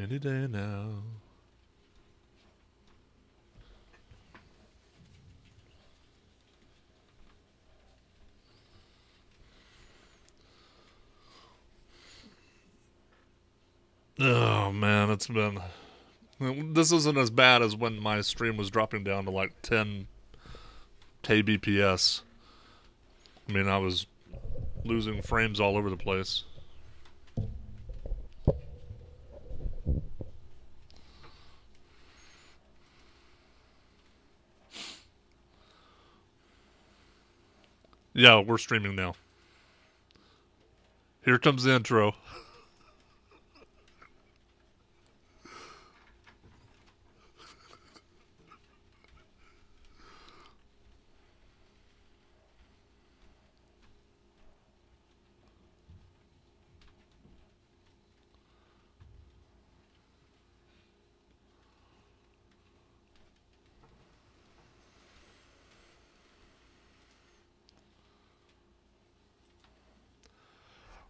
Any day now. Oh man, it's been. This isn't as bad as when my stream was dropping down to like 10 kbps. I mean, I was losing frames all over the place. Yeah, we're streaming now. Here comes the intro.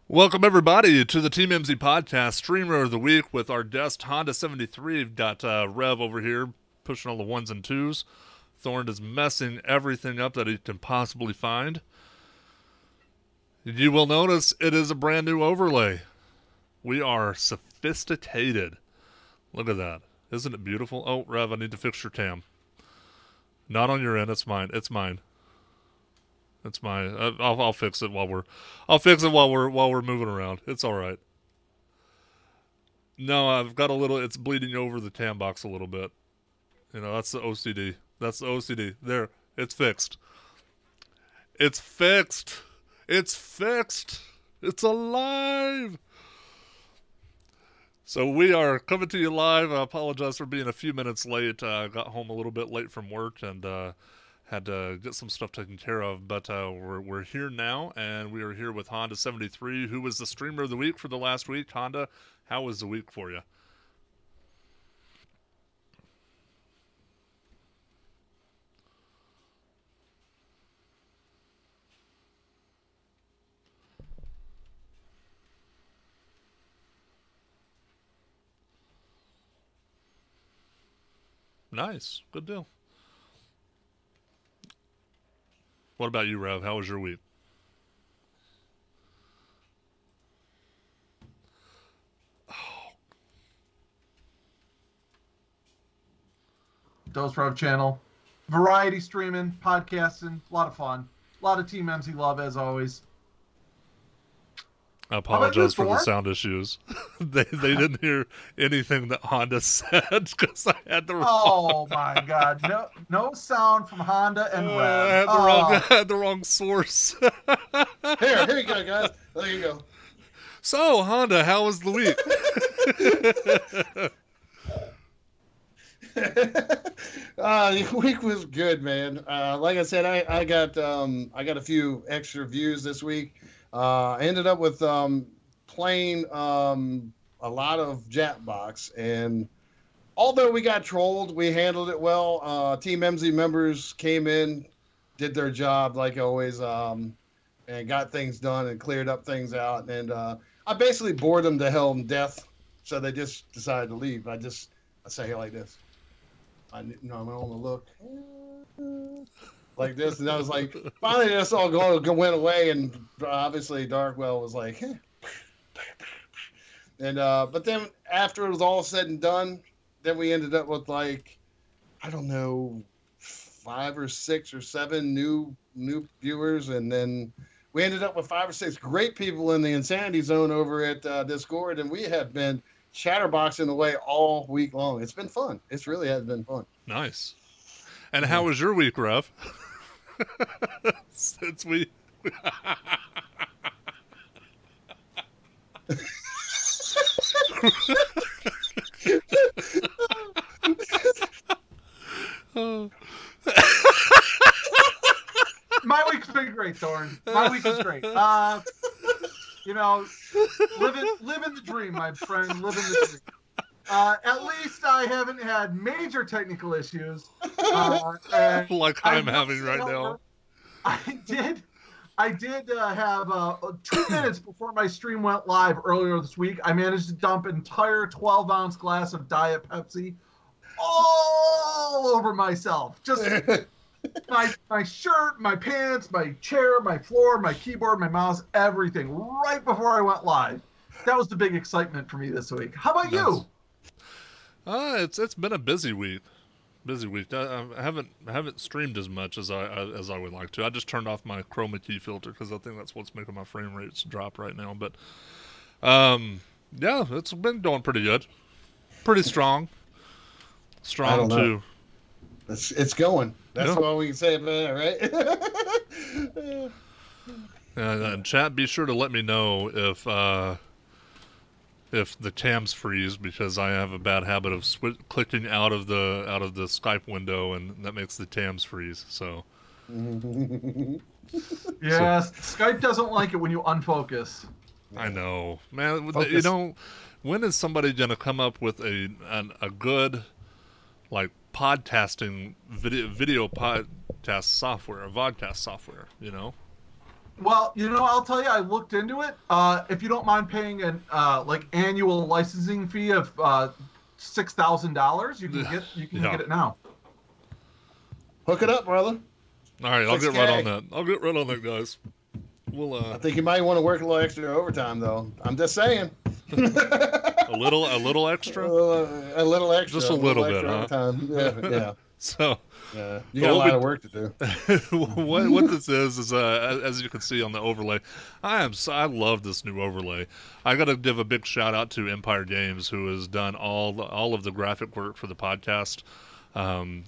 Welcome, everybody, to the TeamEmmsie podcast, Streamer of the Week, with our guest, Honda73. We've got Rev over here pushing all the ones and twos. Thorn is messing everything up that he can possibly find. You will notice it is a brand new overlay. We are sophisticated. Look at that. Isn't it beautiful? Oh, Rev, I need to fix your cam. Not on your end. It's mine. It's mine. It's my. I'll fix it while we're. I'll fix it while we're moving around. It's all right. No, I've got a little. It's bleeding over the tam box a little bit. You know, that's the OCD. That's the OCD. There, it's fixed. It's fixed. It's fixed. It's alive. So we are coming to you live. I apologize for being a few minutes late. I got home a little bit late from work and had to get some stuff taken care of, but we're here now, and we are here with Honda73, who was the streamer of the week for the last week. Honda, how was the week for you? Nice. Good deal. What about you, Rev? How was your week? Dose Rev channel. Variety streaming, podcasting, a lot of fun. A lot of TeamEmmsie love, as always. I apologize for the sound issues. they didn't hear anything that Honda said because I had the wrong. Oh my God! No sound from Honda and Rev. I had the wrong source. Here you go, guys. There you go. So Honda, how was the week? The week was good, man. Like I said, I got a few extra views this week. I ended up with playing a lot of Jackbox, and although we got trolled, we handled it well. TeamEmmsie members came in, did their job like always, and got things done and cleared up things out. And I basically bored them to hell and death, so they just decided to leave. I say it like this. I went on to look like this, and I was like, finally, this all went away, and obviously Darkwell was like, eh. And but then after it was all said and done, then we ended up with like, I don't know, 5 or 6 or 7 new viewers, and then we ended up with 5 or 6 great people in the Insanity Zone over at Discord, and we have been chatterboxing away all week long. It's been fun. It really has been fun. Nice. And how was your week, Rev? Since we... My week's been great, Thorn. My week is great. You know, living the dream, my friend. Living the dream. At least I haven't had major technical issues. Like I'm having right now. I I did have 2 minutes before my stream went live earlier this week. I managed to dump an entire 12-ounce glass of Diet Pepsi all over myself. Just my shirt, my pants, my chair, my floor, my keyboard, my mouse, everything right before I went live. That was the big excitement for me this week. How about you? It's been a busy week. I haven't streamed as much as I would like to. I just turned off my chroma key filter because I think that's what's making my frame rates drop right now. But yeah, it's been going pretty good, pretty strong. Strong too. It's going. That's all we can say about it, right? And chat, be sure to let me know if the cams freeze, because I have a bad habit of clicking out of the Skype window, and that makes the cams freeze. So yes, Skype doesn't like it when you unfocus. I know, man. You know, when is somebody gonna come up with a good, like, podcasting video podcast software, a vodcast software? You know. Well, you know, I'll tell you, I looked into it. If you don't mind paying an like annual licensing fee of $6,000, you can get it now. Hook it up, brother. All right, I'll get right on that. I'll get right on that, guys. We'll. I think you might want to work a little extra overtime, though. I'm just saying. a little extra. A little extra. Just a little bit, huh? Overtime. Yeah. So. Yeah, you got a lot of work to do. what this is as you can see on the overlay, I love this new overlay. I got to give a big shout out to Empire Games, who has done all of the graphic work for the podcast.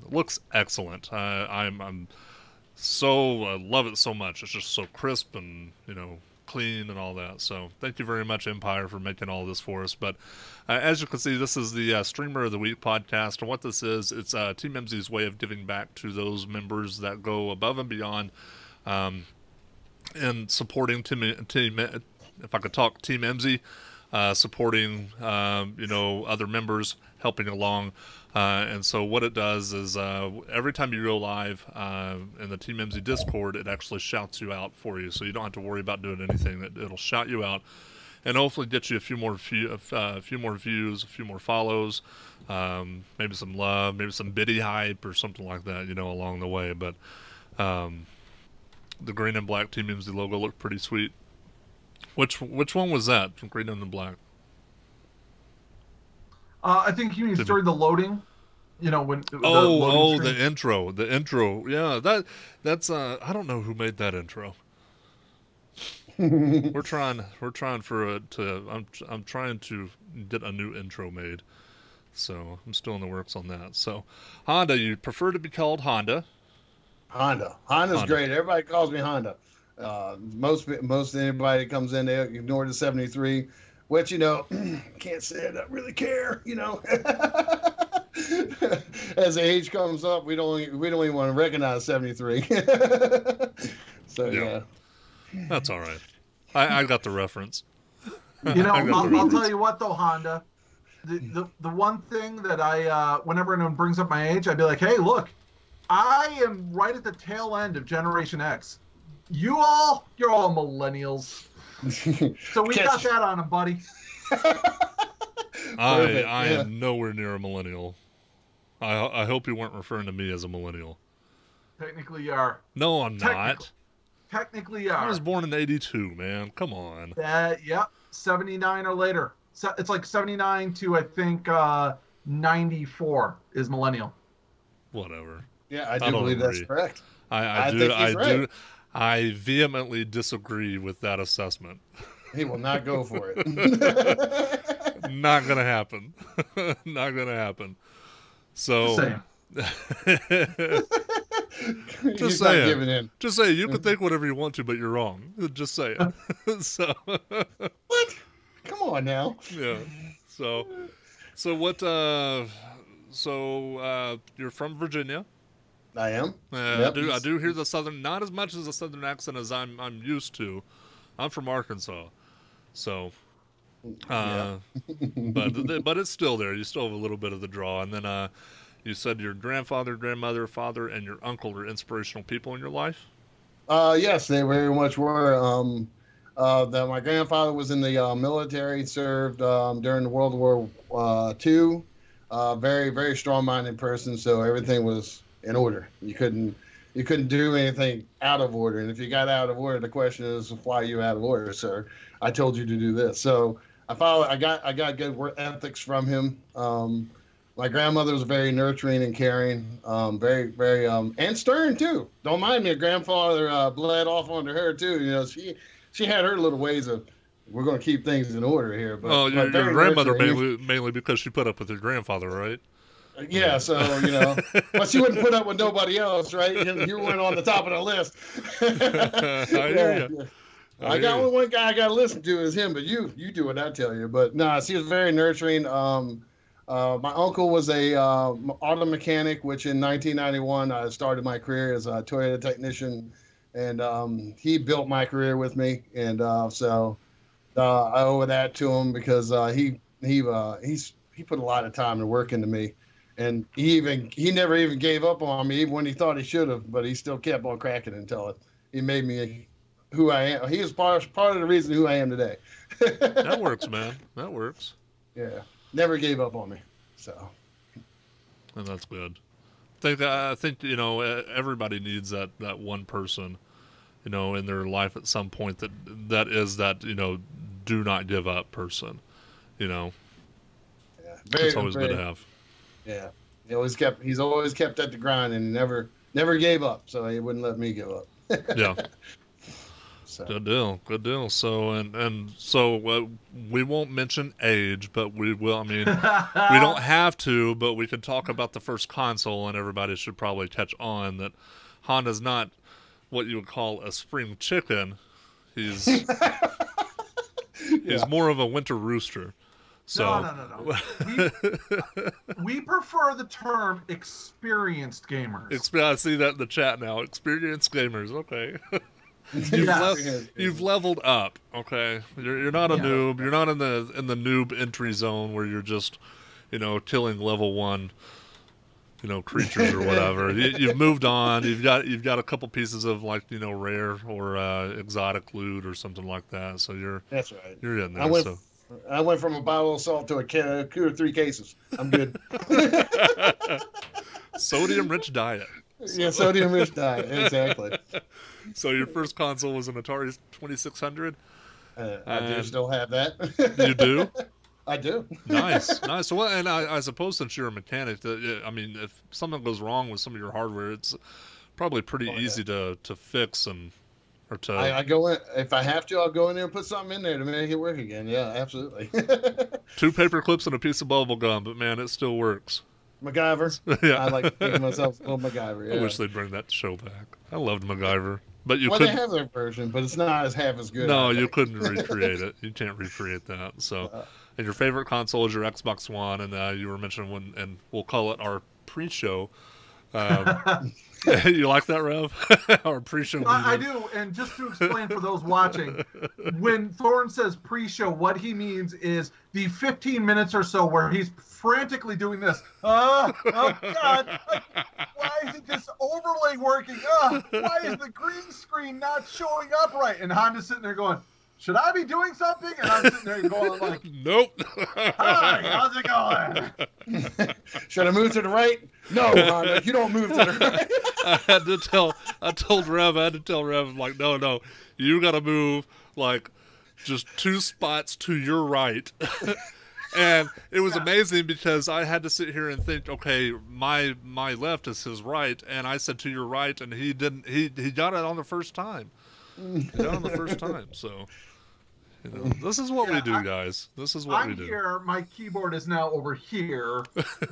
Looks excellent. I'm so love it so much. It's just so crisp and, you know, clean and all that. So thank you very much, Empire, for making all this for us. But as you can see, this is the Streamer of the Week podcast, and what this is, it's TeamEmmsie's way of giving back to those members that go above and beyond in supporting if I could talk, TeamEmmsie, supporting you know, other members, helping along. And so what it does is every time you go live in the TeamEmmsie Discord, it actually shouts you out for you, so you don't have to worry about doing anything. It'll shout you out, and hopefully get you a few more views, a few more follows, maybe some love, maybe some biddy hype or something like that, you know, along the way. But the green and black TeamEmmsie logo looked pretty sweet. Which one was that? From green and black? I think you mean during the loading. You know, when the intro. Yeah, that's I don't know who made that intro. I'm trying to get a new intro made, so I'm still in the works on that. So, Honda, you prefer to be called Honda? Honda's great. Everybody calls me Honda. Most anybody that comes in, they ignore the 73, which, you know, can't say I don't really care. You know, as the age comes up, we don't even want to recognize 73. So yeah. That's all right. I got the reference. You know, I'll tell you what though, Honda. The one thing that I whenever anyone brings up my age, I'd be like, hey, look, I am right at the tail end of Generation X. You're all millennials. So we got that on them, buddy. I am nowhere near a millennial. I hope you weren't referring to me as a millennial. Technically you are. No, I'm not. Technically you are. I was born in 82, man. Come on. Yep. 79 or later. So it's like 79 to, I think, 94 is millennial. Whatever. Yeah, I do believe that's correct. I vehemently disagree with that assessment. He will not go for it. Not gonna happen. Not gonna happen. So just saying. Giving in. Just say you can think whatever you want to, but you're wrong. Just say it. So what? Come on now. Yeah. So what? You're from Virginia. I am. Yep. I do hear the southern, not as much as a southern accent as I'm used to. I'm from Arkansas, so. But it's still there. You still have a little bit of the draw, and then you said your grandfather, grandmother, father, and your uncle are inspirational people in your life. Yes, they very much were. That my grandfather was in the military, served during the World War II. Very, very strong-minded person, so everything was in order. You couldn't do anything out of order, and if you got out of order, the question is, why are you out of order, sir? I told you to do this. So I got good work ethics from him. My grandmother was very nurturing and caring, very, very, and stern too. Don't mind me. Grandfather bled off onto her too. She had her little ways of, we're going to keep things in order here. But, Oh, your very grandmother nurturing. mainly because she put up with your grandfather, right? Yeah, so but she wouldn't put up with nobody else, right? You weren't on the top of the list. I hear you. I got only one guy I got to listen to is him, but you do what I tell you. But no, she was very nurturing. My uncle was a auto mechanic, which in 1991 I started my career as a Toyota technician, and he built my career with me, and so I owe that to him because he put a lot of time and work into me, and he never even gave up on me, even when he thought he should have, but he still kept on cracking until he made me who I am. He was part of the reason who I am today. That works, man. That works. Yeah. Never gave up on me, so. And that's good. I think everybody needs that one person, in their life at some point that is that do not give up person, Yeah, it's always good to have. Yeah, he's always kept at the grind and never gave up, so he wouldn't let me give up. Yeah. So. Good deal. So so we won't mention age, but we will. I mean, we don't have to, but we can talk about the first console, and everybody should probably catch on that Honda's not what you would call a spring chicken. He's he's more of a winter rooster. So No. We prefer the term experienced gamers. I see that in the chat now. Experienced gamers. Okay. You've leveled up, okay? You're not a noob. You're not in the noob entry zone where you're just, killing level 1, creatures or whatever. You've moved on. You've got a couple pieces of rare or exotic loot or something like that. So that's right. You're in there. I went from a bottle of salt to 2 or 3 cases. I'm good. Sodium-rich diet. Yeah, sodium-rich diet. Exactly. So your first console was an Atari 2600? I do still have that. You do? I do. Nice. So, and I suppose since you're a mechanic, if something goes wrong with some of your hardware, it's probably pretty easy to fix I go in, if I have to, I'll go in there and put something in there to make it work again. Yeah, absolutely. 2 paper clips and a piece of bubble gum, but man, it still works. MacGyver. Yeah. I like to think of myself a little MacGyver. Yeah. I wish they'd bring that show back. I loved MacGyver. But they have their version, but it's not half as good. No, you couldn't recreate it. You can't recreate that. So, and your favorite console is your Xbox One, and you were mentioning and we'll call it our pre-show. You like that, Rev? Our pre-show. I do, and just to explain for those watching, when Thorne says pre-show, what he means is the 15 minutes or so where he's frantically doing this. Oh God! Why isn't this overlay working? Why is the green screen not showing up right? And Honda's sitting there going, should I be doing something? And I'm sitting there going like, nope. Hi, how's it going? Should I move to the right? No, Honda, you don't move to the right. I told Rev, like, no, you got to move like just 2 spots to your right. And it was amazing because I had to sit here and think, okay, my left is his right, and I said to your right, and he didn't. He got it on the first time. So. This is what we do, guys. This is what we do. I'm here. My keyboard is now over here,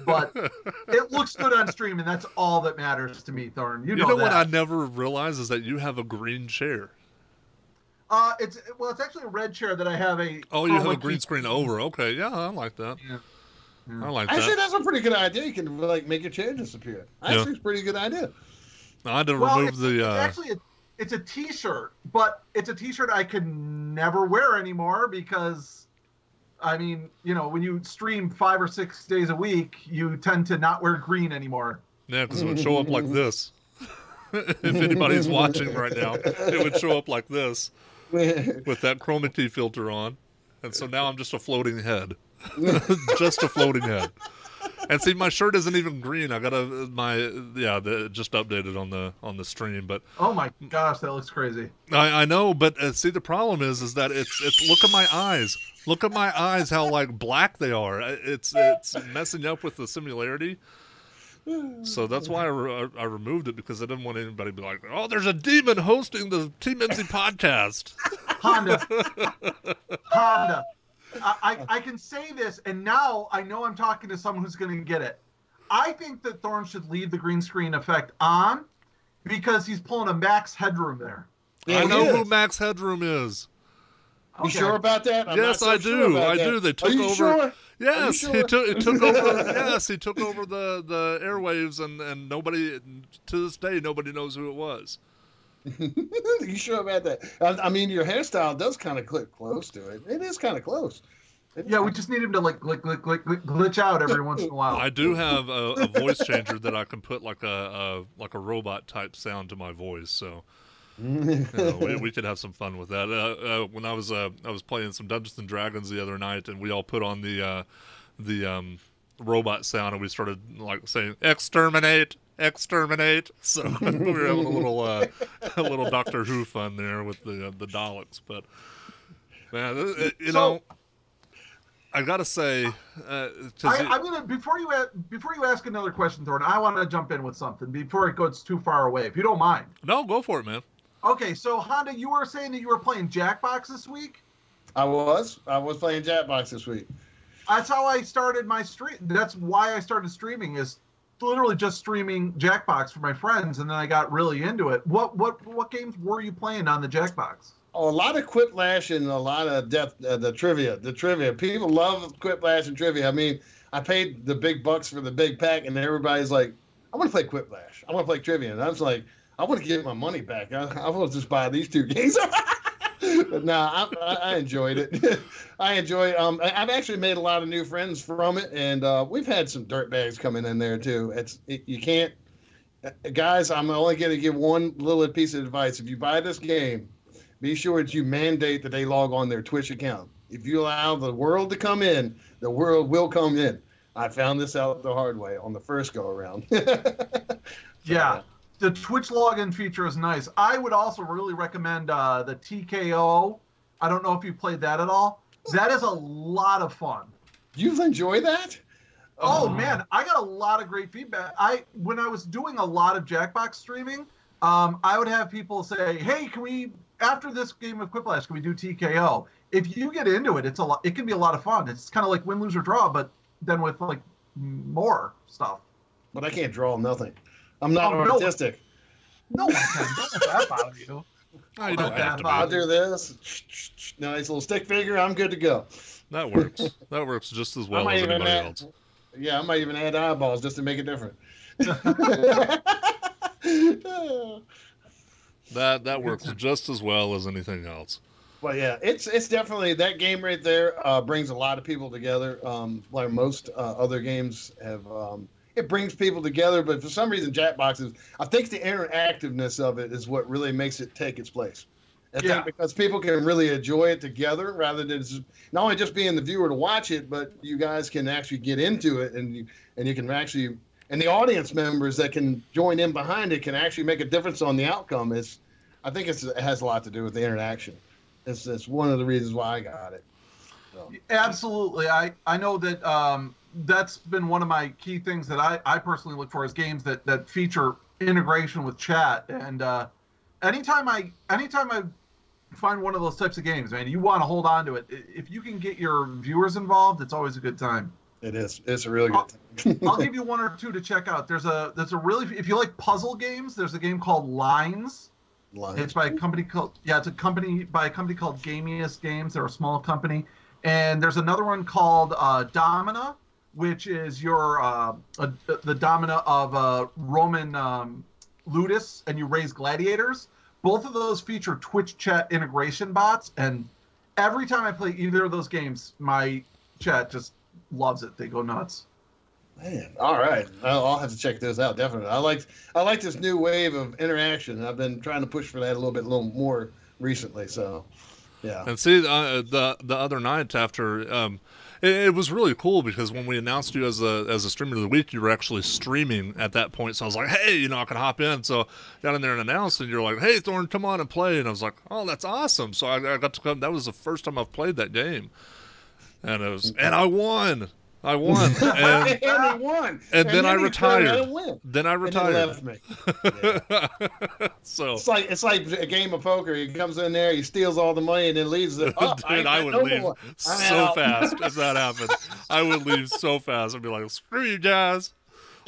but it looks good on stream, and that's all that matters to me, Thorne. You know that. What I never realized is that you have a green chair. It's actually a red chair that I have a. Oh, you have a green screen over. Okay, yeah, I like that. Yeah. I like that. Actually, that's a pretty good idea. You can make your chair disappear. Actually, it's a pretty good idea. I had to remove the. Actually, it's a T-shirt, but it's a T-shirt I could never wear anymore because, I mean, when you stream 5 or 6 days a week, you tend to not wear green anymore. Yeah, because it would show up like this. If anybody's watching right now, it would show up like this with that chroma key filter on. And so now I'm just a floating head. Just a floating head. And see, my shirt isn't even green. I got just updated on the stream, but oh my gosh, that looks crazy. I know, but see, the problem is that it's look at my eyes. Look at my eyes, how like black they are. It's messing up with the similarity. So that's why I removed it, because I didn't want anybody to be like, oh, there's a demon hosting the TeamEmmsie podcast. Honda. I can say this, and now I know I'm talking to someone who's going to get it. I think that Thorne should leave the green screen effect on, because he's pulling a Max Headroom there. Yeah, I know who Max Headroom is. You sure about that? Yes, I do. I do. They took over. Sure? Yes, he took over. Yes, he took over the airwaves, and nobody, to this day, nobody knows who it was. You sure about that? I mean, your hairstyle does kind of click close to it. It is kind of close. Yeah, we just need him to like glitch out every once in a while. I do have a voice changer that I can put like a robot type sound to my voice, so we could have some fun with that. When I was playing some Dungeons and Dragons the other night, and we all put on the robot sound, and we started like saying "exterminate, exterminate." So we were having a little Doctor Who fun there with the Daleks. But man, know, I gotta say, I'm gonna before you ask another question, Thorne, I want to jump in with something before it goes too far away, if you don't mind. No, go for it, man. Okay, so Honda, you were saying that you were playing Jackbox this week? I was playing Jackbox this week. That's how I started my stream. That's why I started streaming, is literally just streaming Jackbox for my friends, and then I got really into it. What games were you playing on the Jackbox? Oh, a lot of Quiplash and a lot of the trivia. The trivia. People love Quiplash and trivia. I mean, I paid the big bucks for the big pack, and everybody's like, I want to play Quiplash. I want to play trivia. And I was like, I want to get my money back. I want to just buy these two games. But nah, I enjoyed it. I enjoy. I've actually made a lot of new friends from it, and we've had some dirtbags coming in there too. You can't, guys. I'm only going to give one little piece of advice. If you buy this game, be sure that you mandate that they log on their Twitch account. If you allow the world to come in, the world will come in. I found this out the hard way on the first go around. Yeah. The Twitch login feature is nice. I would also really recommend the TKO. I don't know if you played that at all. That is a lot of fun. You've enjoyed that? Oh man, I got a lot of great feedback. When I was doing a lot of Jackbox streaming, I would have people say, "Hey, can we, after this game of Quiplash, can we do TKO?" If you get into it, it can be a lot of fun. It's kind of like win, lose, or draw, but then with like more stuff. But I can't draw nothing. I'm not artistic. No one can. Don't let that bother you. No, you don't have to. I'll do this. Nice little stick figure. I'm good to go. That works. That works just as well as anybody else. Yeah, I might even add eyeballs just to make it different. That works just as well as anything else. Well, yeah, it's definitely, that game right there brings a lot of people together. Like most other games have. It brings people together, but for some reason, Jackbox I think the interactiveness of it is what really makes it take its place. I think because people can really enjoy it together rather than not only just being the viewer to watch it, but you guys can actually get into it, and you can actually, and the audience members that can join in behind it can actually make a difference on the outcome. I think it has a lot to do with the interaction. It's one of the reasons why I got it. So. Absolutely. I know that that's been one of my key things that I personally look for, is games that feature integration with chat. And anytime I find one of those types of games, man, you want to hold on to it. If you can get your viewers involved, it's always a good time. It is. It's a really good time. I'll give you one or two to check out. There's a really, if you like puzzle games, there's a game called Lines. It's by a company called called Gamiest Games. They're a small company. And there's another one called Domina, which is the domina of Roman ludus, and you raise gladiators. Both of those feature Twitch chat integration bots, and every time I play either of those games, my chat just loves it. They go nuts. Man, all right. I'll have to check this out. Definitely. I like this new wave of interaction. I've been trying to push for that a little more recently. So, yeah. And see, the other night after, it was really cool because when we announced you as a streamer of the week, you were actually streaming at that point. So I was like, hey, I can hop in. So got in there and announced, and you're like, hey, Thorn, come on and play. And I was like, oh, that's awesome. So I got to come. That was the first time I've played that game, and I won. I won, and he won. And then I retired. Then he left me. Yeah. So it's like a game of poker. He comes in there, he steals all the money, and then leaves it. Oh, dude, I would leave so fast if that happened. I would leave so fast. I'd be like, "Screw you guys!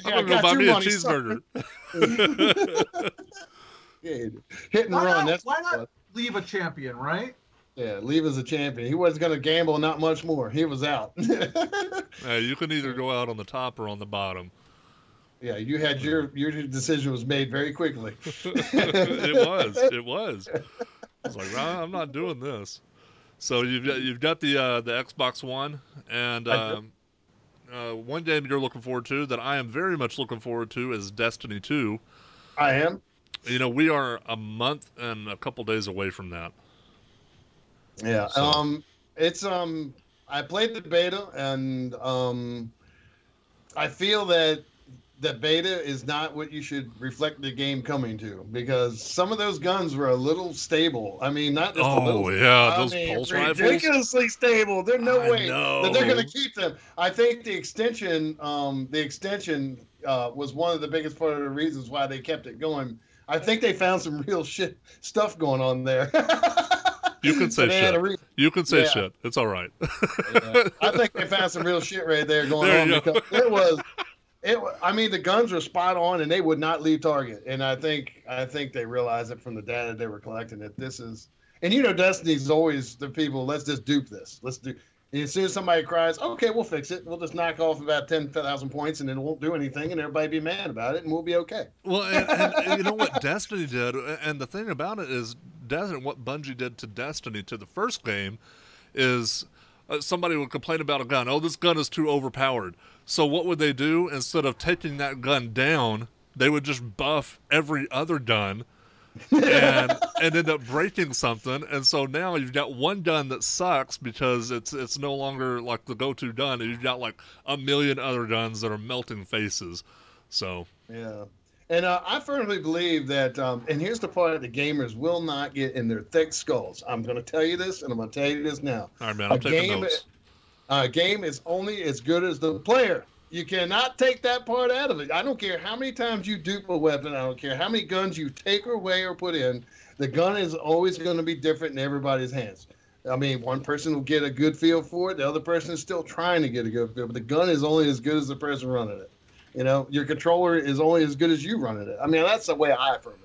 I'm gonna go buy me a cheeseburger." Yeah, hit and run. Why not leave a champion, right? Yeah, leave as a champion. He wasn't going to gamble, not much more. He was out. You can either go out on the top or on the bottom. Yeah, you had your decision was made very quickly. It was. I was like, I'm not doing this. So you've got the Xbox One, and one game you're looking forward to that I am very much looking forward to is Destiny 2. I am. We are a month and a couple days away from that. Yeah. So. It's I played the beta, and I feel that the beta is not what you should reflect the game coming to, because some of those guns were a little stable. I mean, not just a little. Yeah, those pulse rifles, ridiculously stable. There's no way that they're going to keep them. I think the extension was one of the biggest part of the reasons why they kept it going. I think they found some real stuff going on there. You can say shit. You can say shit. It's all right. Yeah. I think they found some real shit right there going on, because I mean, the guns were spot on, and they would not leave target. And I think they realized it from the data they were collecting that this is. And Destiny's always the people. Let's just dupe this. And as soon as somebody cries, okay, we'll fix it. We'll just knock off about 10,000 points, and then it won't do anything, and everybody be mad about it, and we'll be okay. Well, and you know what Destiny did, and the thing about it is, what Bungie did to Destiny to the first game is somebody would complain about a gun. Oh, this gun is too overpowered. So what would they do? Instead of taking that gun down, they would just buff every other gun and end up breaking something. And so now you've got one gun that sucks because it's no longer like the go-to gun, and you've got like a million other guns that are melting faces. So yeah. And I firmly believe that, and here's the part that the gamers will not get in their thick skulls. I'm going to tell you this, and I'm going to tell you this now. All right, man, I'm taking notes. A game is only as good as the player. You cannot take that part out of it. I don't care how many times you dupe a weapon. I don't care how many guns you take away or put in. The gun is always going to be different in everybody's hands. I mean, one person will get a good feel for it. The other person is still trying to get a good feel. But the gun is only as good as the person running it. Your controller is only as good as you running it. I mean, that's the way I firmly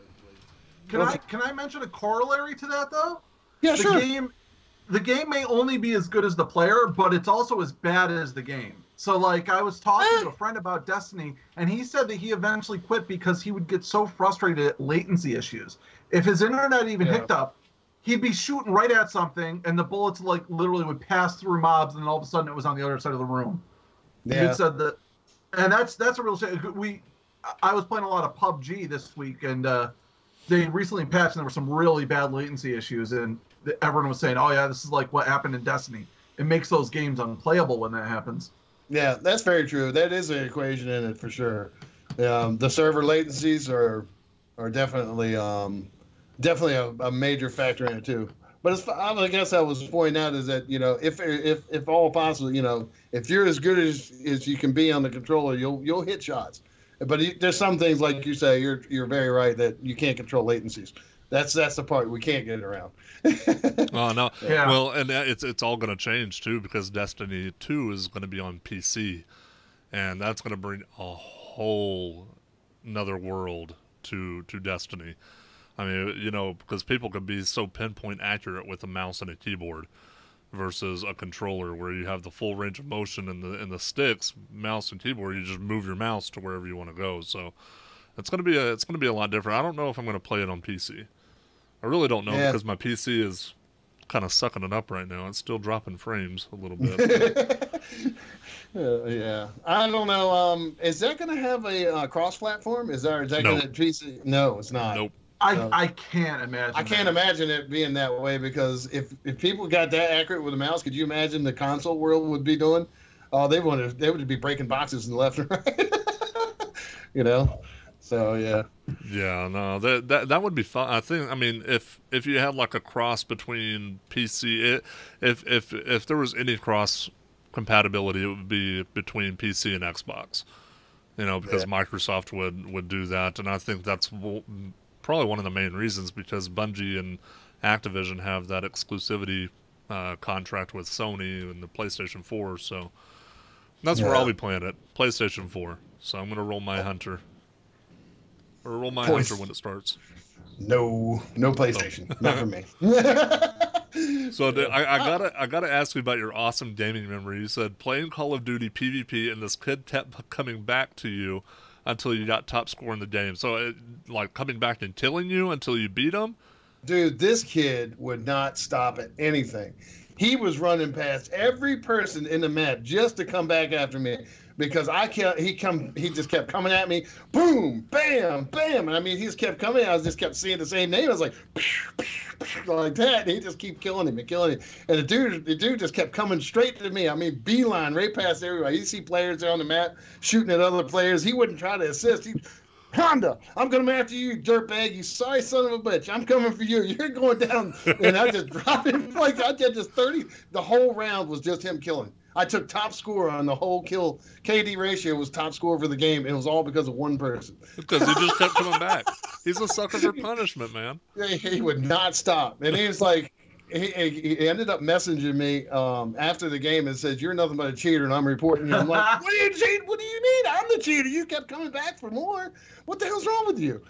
believe. Can I mention a corollary to that, though? Yeah, sure. The game may only be as good as the player, but it's also as bad as the game. So, like, I was talking to a friend about Destiny, and he said that he eventually quit because he would get so frustrated at latency issues. If his internet even hicked up, he'd be shooting right at something, and the bullets, like, literally would pass through mobs, and then all of a sudden it was on the other side of the room. Yeah. He said that, and that's a real shame. I was playing a lot of PUBG this week, and they recently patched, and there were some really bad latency issues, and everyone was saying, oh, yeah, this is like what happened in Destiny. It makes those games unplayable when that happens. Yeah, that's very true. That is an equation in it for sure. The server latencies are definitely a major factor in it too. But I guess I was pointing out is that if all possible, if you're as good as you can be on the controller, you'll hit shots. But there's some things, like you say, you're very right, that you can't control latencies. That's the part we can't get around. Oh no! Yeah. Well, and it's all going to change too, because Destiny 2 is going to be on PC, and that's going to bring a whole another world to Destiny. I mean, because people can be so pinpoint accurate with a mouse and a keyboard versus a controller where you have the full range of motion in the sticks, mouse and keyboard. You just move your mouse to wherever you want to go. So it's going to be a lot different. I don't know if I'm going to play it on PC. I really don't know, because my PC is kind of sucking it up right now. It's still dropping frames a little bit. Yeah, I don't know. Is that going to have a cross-platform? Is that No. going to PC? No, it's not. Nope. I can't imagine. I can't imagine it being that way, because if people got that accurate with a mouse, could you imagine the console world would be doing? They would be breaking boxes in the left and right. You know, so yeah. Yeah, no, that would be fun. I think. I mean, if you had like a cross between PC, if there was any cross compatibility, it would be between PC and Xbox. You know, because Microsoft would do that, and I think that's probably one of the main reasons, because Bungie and Activision have that exclusivity contract with Sony and the PlayStation 4, so that's where I'll be playing it, PlayStation 4. So I'm going to roll my Hunter. Or roll my Hunter when it starts. No PlayStation. Not for me. So I gotta ask you about your awesome gaming memory. You said playing Call of Duty PvP, and this kid kept coming back to you until you got top score in the game. So, like, coming back and killing you until you beat him? Dude, this kid would not stop at anything. He was running past every person in the map just to come back after me, because he just kept coming at me, boom, bam, bam. And I mean, he just kept coming. I just kept seeing the same name. I was like, like that. And he just kept killing him and killing him. And the dude just kept coming straight to me. I mean, beeline right past everybody. You see players there on the map shooting at other players. He wouldn't try to assist. Honda, I'm coming after you, dirtbag, you sorry son of a bitch. I'm coming for you. You're going down. And I just dropped him like I did just 30. The whole round was just him killing. I took top score on the whole kill. KD ratio was top score for the game. It was all because of one person. Because he just kept coming back. He's a sucker for punishment, man. He would not stop. And he was like, he ended up messaging me after the game and says, "You're nothing but a cheater, and I'm reporting you." I'm like, "What do you cheat? What do you mean? I'm the cheater. You kept coming back for more. What the hell's wrong with you?"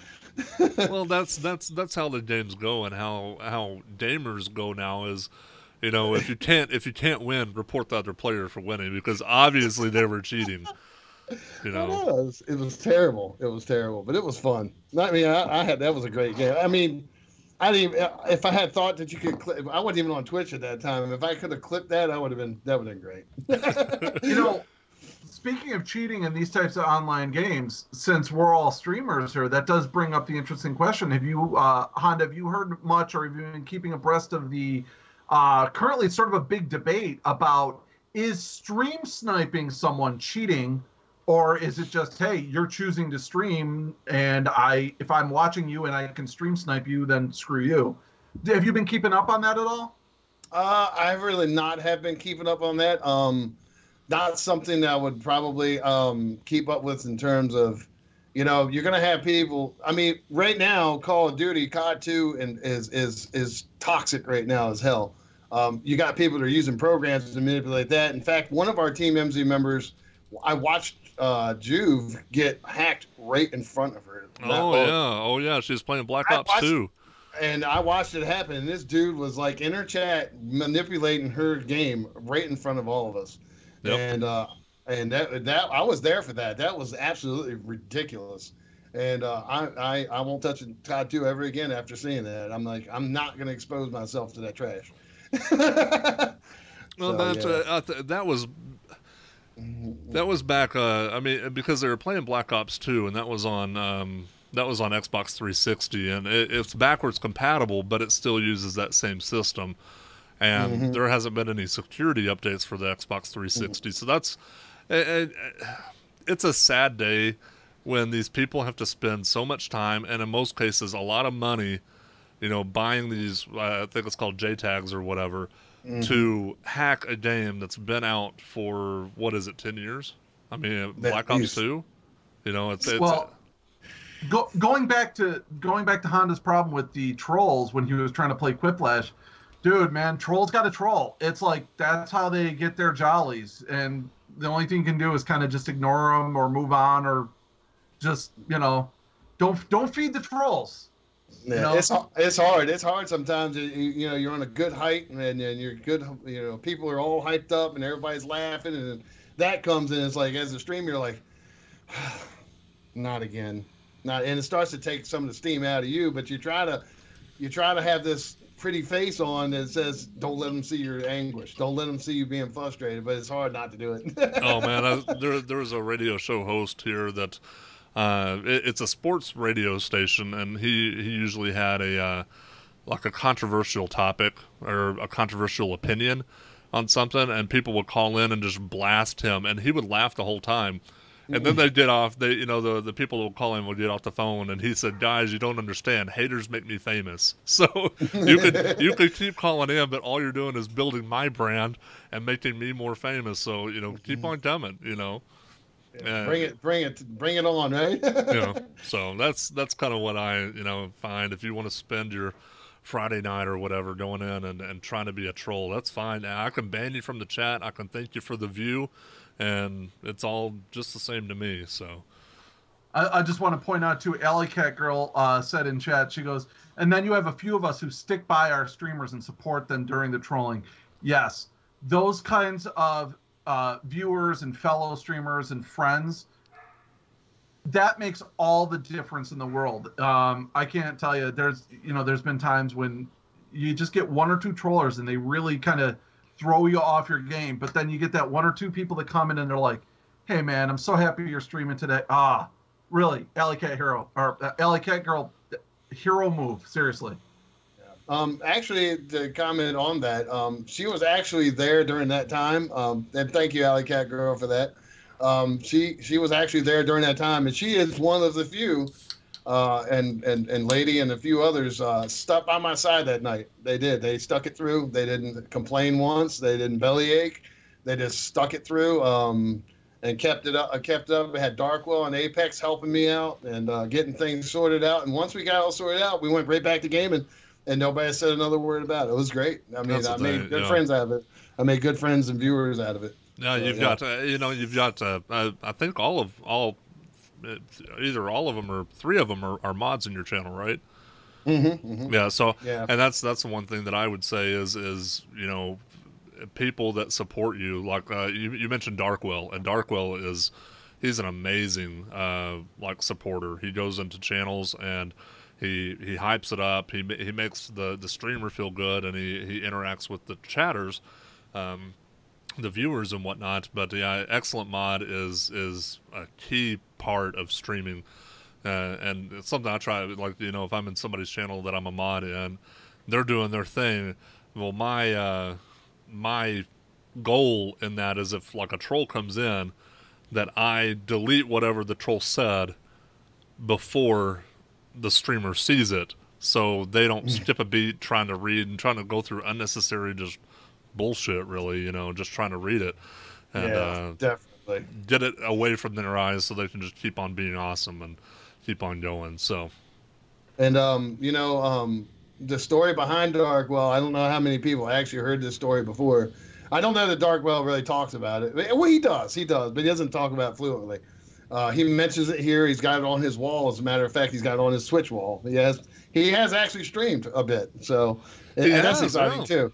Well, that's how the games go, and how gamers go now is, you know, if you can't win, report the other player for winning, because obviously they were cheating. You know, it was terrible. It was terrible, but it was fun. I mean, that was a great game. I mean, I didn't even, if I had thought that you could clip, I wasn't even on Twitch at that time. If I could have clipped that, that would have been great. You know, speaking of cheating in these types of online games, since we're all streamers here, that does bring up the interesting question. Have you, Honda, have you heard much, or have you been keeping abreast of the, currently it's sort of a big debate about, is stream sniping someone cheating? Or is it just, hey, you're choosing to stream, and if I'm watching you and I can stream snipe you, then screw you. Have you been keeping up on that at all? I really not have been keeping up on that. Not something that I would probably keep up with in terms of, you know, you're gonna have people. I mean, right now, Call of Duty, COD 2, and is toxic right now as hell. You got people that are using programs to manipulate that. In fact, one of our TeamEmmsie members, I watched Juve get hacked right in front of her. Oh yeah, she was playing Black Ops 2. And I watched it happen, and this dude was like in her chat manipulating her game right in front of all of us. Yep. And that I was there for that. That was absolutely ridiculous. And I won't touch COD 2 ever again after seeing that. I'm like, I'm not going to expose myself to that trash. Well, that was back. I mean, because they were playing Black Ops 2, and that was on Xbox 360, and it's backwards compatible, but it still uses that same system. And there hasn't been any security updates for the Xbox 360, so that's it's a sad day when these people have to spend so much time, and in most cases a lot of money, you know, buying these I think it's called JTAGs or whatever, to hack a game that's been out for, what is it, 10 years? I mean, Black Ops 2. You know, it's well, going back to Honda's problem with the trolls when he was trying to play Quiplash. Dude, man, trolls got to troll. It's like, that's how they get their jollies, and the only thing you can do is kind of just ignore them or move on, or just, you know, don't feed the trolls. Yeah, you know? It's hard. It's hard sometimes. You know, you're on a good height, and you're good. You know, people are all hyped up, and everybody's laughing, and that comes in. It's like, as a streamer, you're like, not again, not. And it starts to take some of the steam out of you. But you try to have this pretty face on that says, "Don't let them see your anguish. Don't let them see you being frustrated." But it's hard not to do it. Oh man, there was a radio show host here that it's a sports radio station, and he usually had a like a controversial topic or a controversial opinion on something, and people would call in and just blast him, and he would laugh the whole time. And then they get off. They, the people that would call him would get off the phone, and he said, "Guys, you don't understand. Haters make me famous. So you could keep calling in, but all you're doing is building my brand and making me more famous. So keep on coming. Bring it on, right? So that's kind of what I find. If you want to spend your Friday night or whatever going in and trying to be a troll, that's fine. I can ban you from the chat. I can thank you for the view. And it's all just the same to me. So I just want to point out too, Alley Cat Girl said in chat, she goes, and then you have a few of us who stick by our streamers and support them during the trolling. Yes, those kinds of viewers and fellow streamers and friends, that makes all the difference in the world. I can't tell you, there's been times when you just get one or two trollers and they really kind of throw you off your game, but then you get that one or two people that come in and they're like, "Hey man, I'm so happy you're streaming today." Really, Alley Cat Hero or Alley Cat Girl, hero move, seriously. Actually, to comment on that, she was actually there during that time, and thank you, Alley Cat Girl, for that. She was actually there during that time, and she is one of the few. And Lady and a few others stuck by my side that night. They did. They stuck it through. They didn't complain once. They didn't bellyache. They just stuck it through and kept it up. We had Darkwell and Apex helping me out and getting things sorted out. And once we got all sorted out, we went right back to gaming, and nobody said another word about it. It was great. I mean, I made good friends out of it. I made good friends and viewers out of it. Yeah, you've got I think all either all of them or three of them are mods in your channel, right? Yeah. So and that's the one thing that I would say is people that support you, like you mentioned Darkwell, and Darkwell he's an amazing supporter. He goes into channels and he hypes it up. He makes the streamer feel good, and he interacts with the chatters, the viewers and whatnot. But yeah, excellent mod is a key part of streaming, and it's something I try. Like if I'm in somebody's channel that I'm a mod in, they're doing their thing. Well, my goal in that is if like a troll comes in, that I delete whatever the troll said before the streamer sees it, so they don't skip a beat trying to read and trying to go through unnecessary just bullshit, really, just trying to read it, and definitely get it away from their eyes so they can just keep on being awesome and keep on going. So, and the story behind Darkwell, I don't know how many people actually heard this story before. I don't know that Darkwell really talks about it. Well, he does, but he doesn't talk about it fluently. He mentions it here. He's got it on his wall. As a matter of fact, he's got it on his Switch wall. He has actually streamed a bit, so that's exciting too.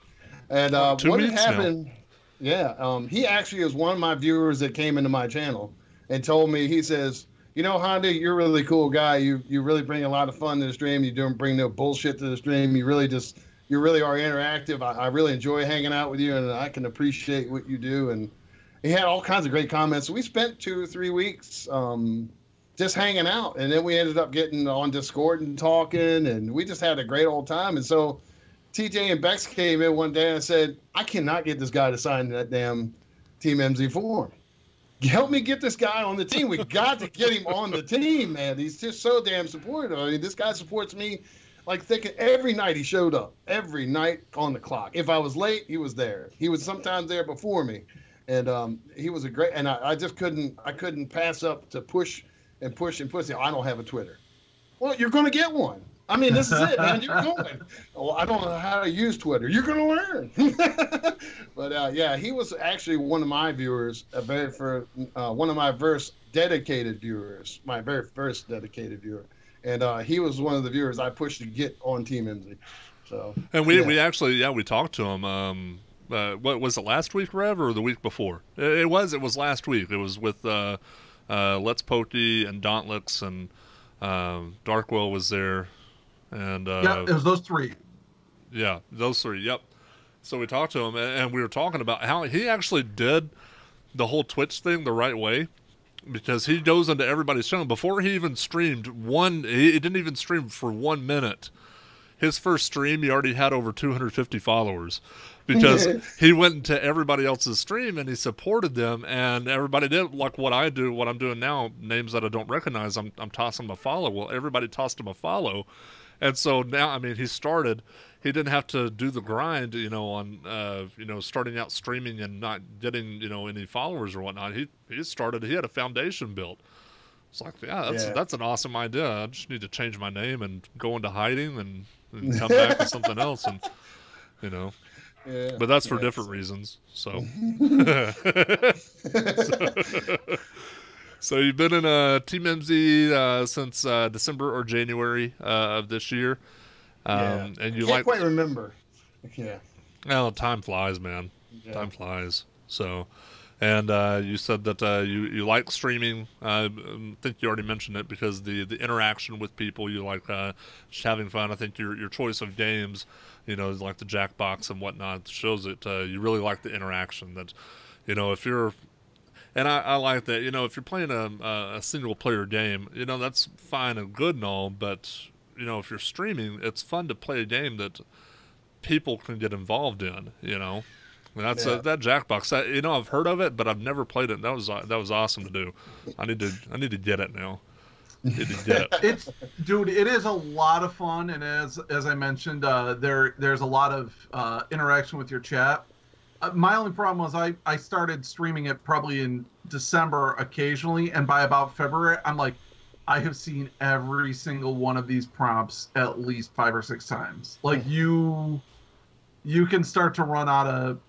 And what had happened? He actually is one of my viewers that came into my channel and told me. He says, Honda, you're a really cool guy. You really bring a lot of fun to the stream. You don't bring no bullshit to the stream. You really are interactive. I really enjoy hanging out with you, and I can appreciate what you do. And he had all kinds of great comments. So we spent 2 or 3 weeks just hanging out, and then we ended up getting on Discord and talking, and we just had a great old time. And so TJ and Bex came in one day and said, "I cannot get this guy to sign that damn TeamEmmsie form. Help me get this guy on the team. We got to get him on the team, man. He's just so damn supportive. I mean, this guy supports me like thinking every night. He showed up every night on the clock. If I was late, he was there. He was sometimes there before me, and he was a great. And I just couldn't pass up to push. I don't have a Twitter. Well, you're going to get one. I mean, this is it, man. You're going. Well, I don't know how to use Twitter. You're going to learn. But he was actually one of my viewers, one of my first dedicated viewers, my very first dedicated viewer, and he was one of the viewers I pushed to get on TeamEmmsie. So, and we actually we talked to him. What was it, last week, Rev, or the week before? It was last week. It was with Let's Pokey and Dauntless, and Darkwell was there. And it was those three. Yeah, those three. Yep. So we talked to him, and we were talking about how he actually did the whole Twitch thing the right way, because he goes into everybody's channel before he even streamed one. He didn't even stream for 1 minute. His first stream, he already had over 250 followers, because he went into everybody else's stream and he supported them, and everybody did like what I do, what I'm doing now. Names that I don't recognize, I'm tossing them a follow. Well, everybody tossed him a follow, and so now, I mean, he started. He didn't have to do the grind, on starting out streaming and not getting any followers or whatnot. He started. He had a foundation built. It's like, that's an awesome idea. I just need to change my name and go into hiding and come back to something else, and Yeah, but that's for different reasons. So, so you've been in TeamEmmsie since December or January of this year, and you can't quite remember. Yeah. Well, time flies, man. Yeah. Time flies. So, and you said that you like streaming. I think you already mentioned it, because the interaction with people, you like just having fun. I think your choice of games, like the Jackbox and whatnot, shows that you really like the interaction. That, if you're, and I like that, if you're playing a single player game, that's fine and good and all, but if you're streaming, it's fun to play a game that people can get involved in. And that's that Jackbox. I've heard of it, but I've never played it. That was awesome to do. I need to get it now. Need to get it. It is a lot of fun, and as I mentioned, there's a lot of interaction with your chat. My only problem was I started streaming it probably in December occasionally, and by about February, I'm like, I have seen every single one of these prompts at least 5 or 6 times. Like you can start to run out of.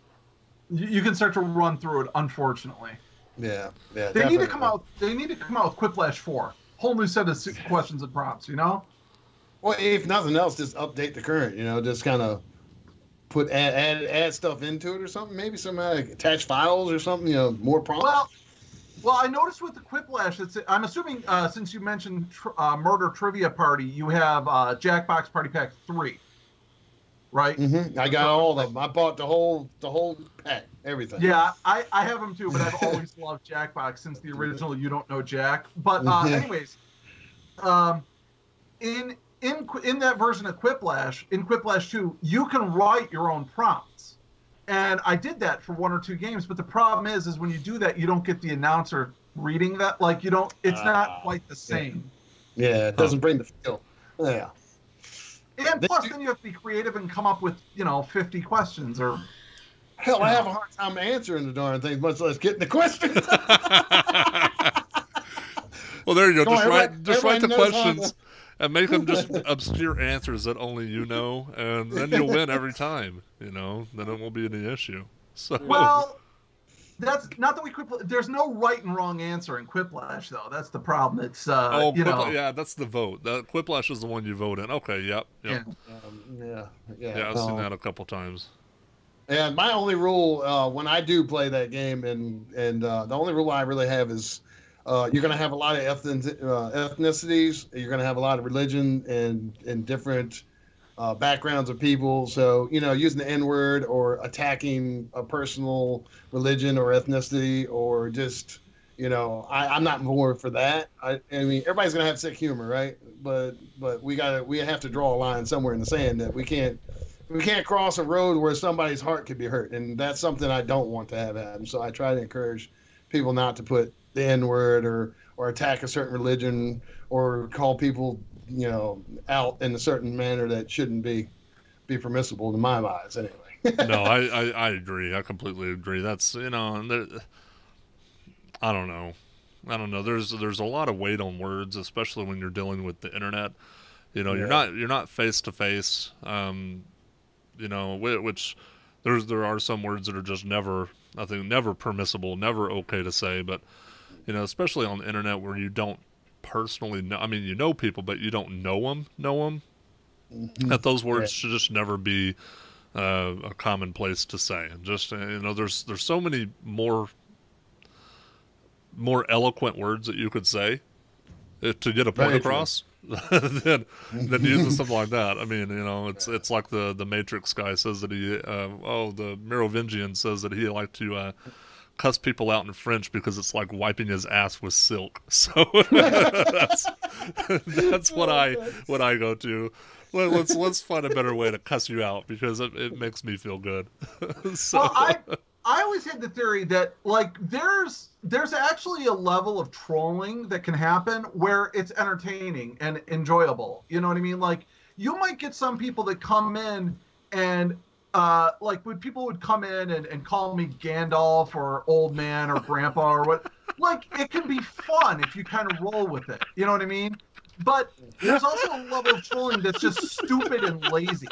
You can start to run through it, unfortunately. Yeah. They need to come out. They need to come out with Quiplash 4. Whole new set of questions and prompts. Well, if nothing else, just update the current. Just kind of add stuff into it or something. Maybe some attached files or something. More prompts. Well, I noticed with the Quiplash, I'm assuming since you mentioned Murder Trivia Party, you have Jackbox Party Pack 3. Right. Mm-hmm. I got all of them. I bought the whole pack, everything. Yeah, I have them too, but I've always loved Jackbox since the original You Don't Know Jack. But anyways, in that version of Quiplash, in Quiplash 2, you can write your own prompts, and I did that for 1 or 2 games. But the problem is when you do that, you don't get the announcer reading that. Like you don't. It's not quite the same. Yeah, it doesn't bring the feel. Yeah. And plus, then you have to be creative and come up with, 50 questions or. Hell, I have a hard time answering the darn things, much less getting the questions. Well, there you go. Just write the questions and make them just obscure answers that only you know, and then you'll win every time. Then it won't be any issue. So. Well, that's not that we there's no right and wrong answer in Quiplash, though. That's the problem. It's yeah, that's the vote. Quiplash is the one you vote in. Okay, yep. Yeah. I've seen that a couple times. And my only rule when I do play that game, and the only rule I really have is you're going to have a lot of ethnicities. You're going to have a lot of religion and different backgrounds of people. So, using the N-word or attacking a personal religion or ethnicity, or just, I'm not more for that. I mean, everybody's going to have sick humor, right? But we have to draw a line somewhere in the sand that we can't cross a road where somebody's heart could be hurt. And that's something I don't want to have happen. So I try to encourage people not to put the N-word or attack a certain religion or call people out in a certain manner that shouldn't be permissible in my eyes, anyway. No, I agree. I completely agree. That's I don't know. There's a lot of weight on words, especially when you're dealing with the internet. You're not face to face. Which there are some words that are just never permissible, never okay to say. But especially on the internet where you don't personally know. I mean, you know people, but you don't know them. Mm-hmm. That those words should just never be a commonplace to say. And just there's so many more eloquent words that you could say to get a point across. than using something like that. I mean, it's like the Matrix guy says that the Merovingian says that he liked to cuss people out in French because it's like wiping his ass with silk. So that's what I go to. Let's find a better way to cuss you out because it makes me feel good. So. Well, I always had the theory that like there's actually a level of trolling that can happen where it's entertaining and enjoyable. You know what I mean? Like you might get some people that come in and like when people would come in and call me Gandalf or old man or grandpa or what, like it can be fun if you kind of roll with it. You know what I mean? But there's also a level of trolling that's just stupid and lazy.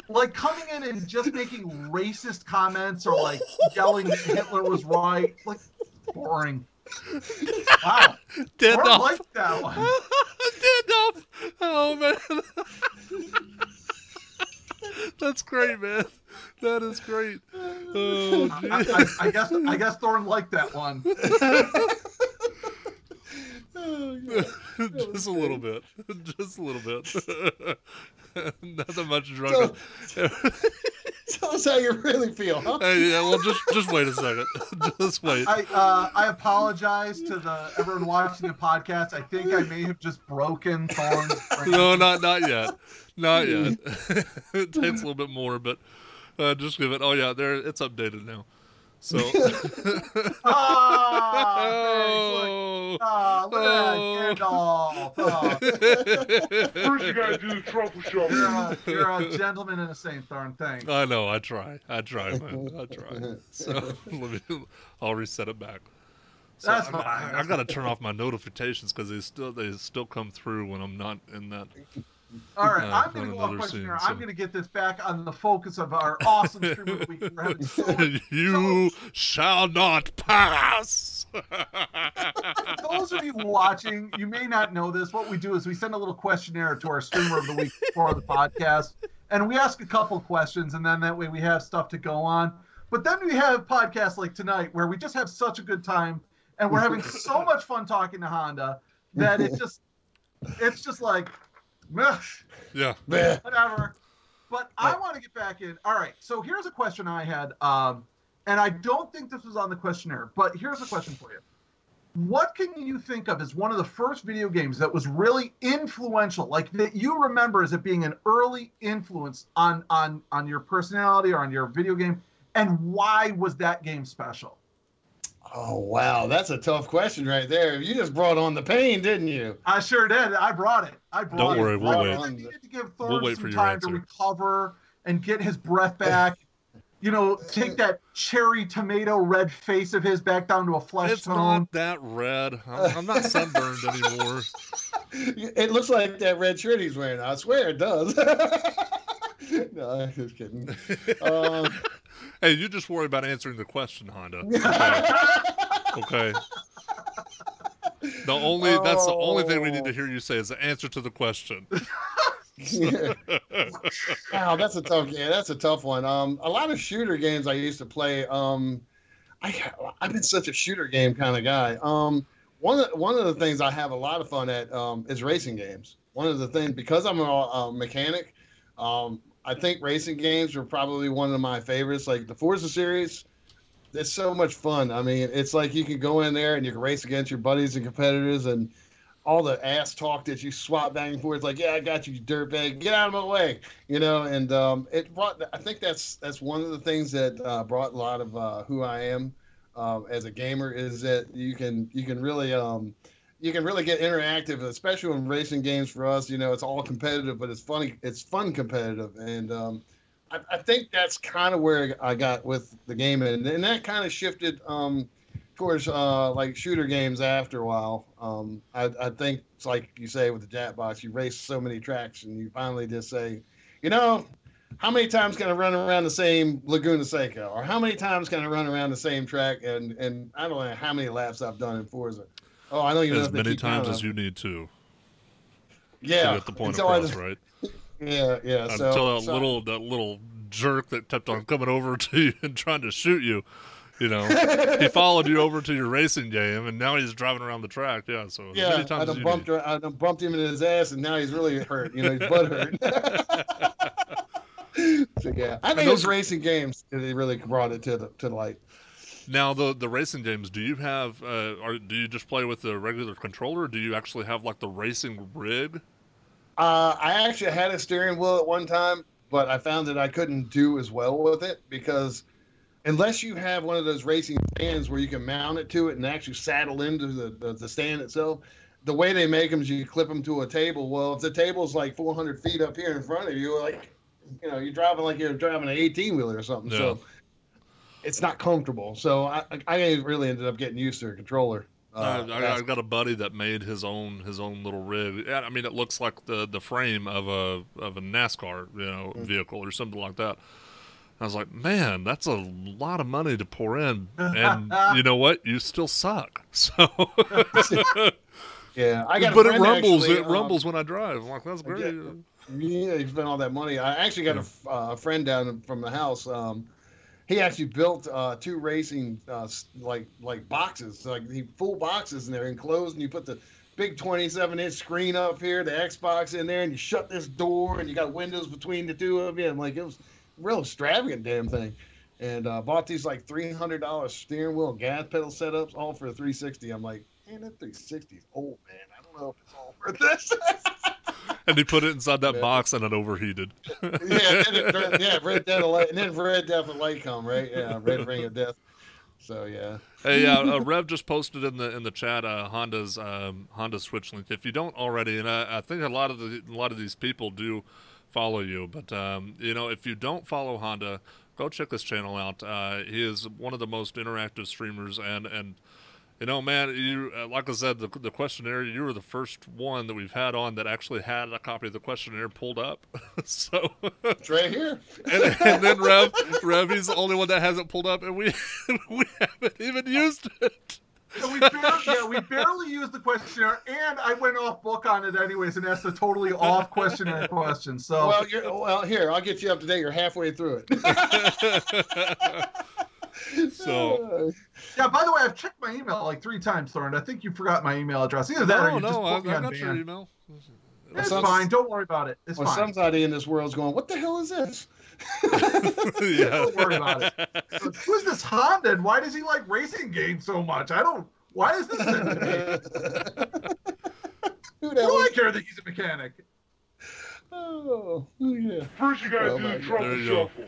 Like coming in and just making racist comments or like yelling that Hitler was right, like boring. Wow, Dead I off. like that one. Dead off. Oh man, that's great, man. That is great. Oh, I guess Thorne liked that one. Just a little bit. Just a little bit. Not that much drunk. Tell us how you really feel, huh? Hey, yeah, well, just wait a second. Just wait. I apologize to everyone watching the podcast. I think I may have just broken Thorne's brain. No, not yet. Not yet. It takes a little bit more, but just give it. Oh yeah, there. It's updated now. So. Look at that, Gandalf. First you gotta do the truffle shuffle. You're a gentleman and a saint, Thorne. Thanks. I know. I try, man. I try. So I'll reset it back. So That's fine. I gotta turn off my notifications because they still come through when I'm not in that. All right, I'm going to go off another question here. scene, so. I'm going to get this back on the focus of our awesome stream of the week. We're having You shall not pass. those of you watching, you may not know this. What we do is we send a little questionnaire to our streamer of the week before the podcast, and we ask a couple questions, and then that way we have stuff to go on. But then we have podcasts like tonight where we just have such a good time, and we're having so much fun talking to Honda that it's just like, meh. Yeah. Whatever. But I want to get back in. All right. So here's a question I had, and I don't think this was on the questionnaire, but here's a question for you. What can you think of as one of the first video games that was really influential, like that you remember as it being an early influence on your personality or on your video game, and why was that game special? Oh, wow. That's a tough question right there. You just brought on the pain, didn't you? I sure did. I brought it. Don't worry, we'll wait. I needed to give We'll Thorne wait some for your time answer. to recover and get his breath back. You know, take that cherry tomato red face of his back down to a flesh It's tone. not that red. I'm not sunburned anymore. It looks like that red shirt he's wearing. I swear it does. No, I'm just kidding. Hey, you just worry about answering the question, Honda. Okay. That's the only thing we need to hear you say is the answer to the question. Wow, that's a tough one. A lot of shooter games I used to play. I've been such a shooter game kind of guy. One of the things I have a lot of fun at is racing games. One of the things, because I'm a mechanic, I think racing games are probably one of my favorites. Like the Forza series, it's so much fun. I mean, it's like you can go in there and you can race against your buddies and competitors, and all the ass talk that you swap back and forth. It's like, yeah, I got you, you dirtbag, get out of my way, you know. And it brought. I think that's one of the things that brought a lot of who I am as a gamer, is that you can really get interactive, especially in racing games. For us, you know, it's all competitive, but it's funny. It's fun competitive, and I think that's kind of where I got with the game, and that kind of shifted towards like shooter games after a while. I think it's like you say with the Jackbox, you race so many tracks, and you finally just say, you know, how many times can I run around the same Laguna Seca, or how many times can I run around the same track? And I don't know how many laps I've done in Forza. Oh, I know you know as many times as you need to. Yeah, to get the point across, right? Yeah. Until that little jerk that kept on coming over to you and trying to shoot you, You know, he followed you over to your racing game, and now he's driving around the track. Yeah, so Yeah, many times I done bumped him in his ass, and now he's really hurt. You know, his butt hurt. So yeah, I think those racing games they really brought it to the light. Now the racing games, do you have or do you just play with the regular controller? Or do you actually have like the racing rig? I actually had a steering wheel at one time, but I found that I couldn't do as well with it because unless you have one of those racing stands where you can mount it to it and actually saddle into the stand itself, the way they make them is you clip them to a table. Well, if the table's like 400 feet up here in front of you, like, you know, you're driving like you're driving an 18-wheeler or something. Yeah. So it's not comfortable. So I really ended up getting used to a controller. I got a buddy that made his own little rig. Yeah, I mean, it looks like the frame of a NASCAR, you know, vehicle or something like that. I was like, man, that's a lot of money to pour in, and you know what? You still suck. So yeah, I got. But it rumbles. Actually, it rumbles when I drive. I'm like, that's great. Yeah, you spent all that money. I actually got a friend down from the house. He actually built 2 racing like boxes, like full boxes, and they're enclosed, and you put the big 27-inch screen up here, the Xbox in there, and you shut this door, and you got windows between the two of you, and like it was a real extravagant damn thing. And bought these like $300 steering wheel and gas pedal setups, all for a 360. I'm like, man, that 360 is old, man. I don't know if it's all worth this. And he put it inside that box, and it overheated. Red Death Light, and then Red Death Light come, right? Yeah, Red Ring of Death. So yeah. Hey, Rev just posted in the chat Honda's Switch link. If you don't already, and I think a lot of these people do follow you, but you know, if you don't follow Honda, go check this channel out. He is one of the most interactive streamers, and you know, man, you like I said, the questionnaire, you were the first one that we've had on that actually had a copy of the questionnaire pulled up. So it's right here. And then Rev, he's the only one that hasn't pulled up, and we haven't even used it. So we barely used the questionnaire, and I went off book on it anyways and asked a totally off questionnaire question. So well, here, I'll get you up to date. You're halfway through it. So yeah, by the way, I've checked my email like 3 times, Thorne. I think you forgot my email address. Either that or you just put me on got your email. It's fine. Don't worry about it. It's fine. Somebody in this world's going, what the hell is this? Yeah. Don't worry about it. So, who's this Honda, and why does he like racing games so much? Why is this sent to me? Who do I care that he's a mechanic? Oh, yeah. First you gotta do the trouble shuffle.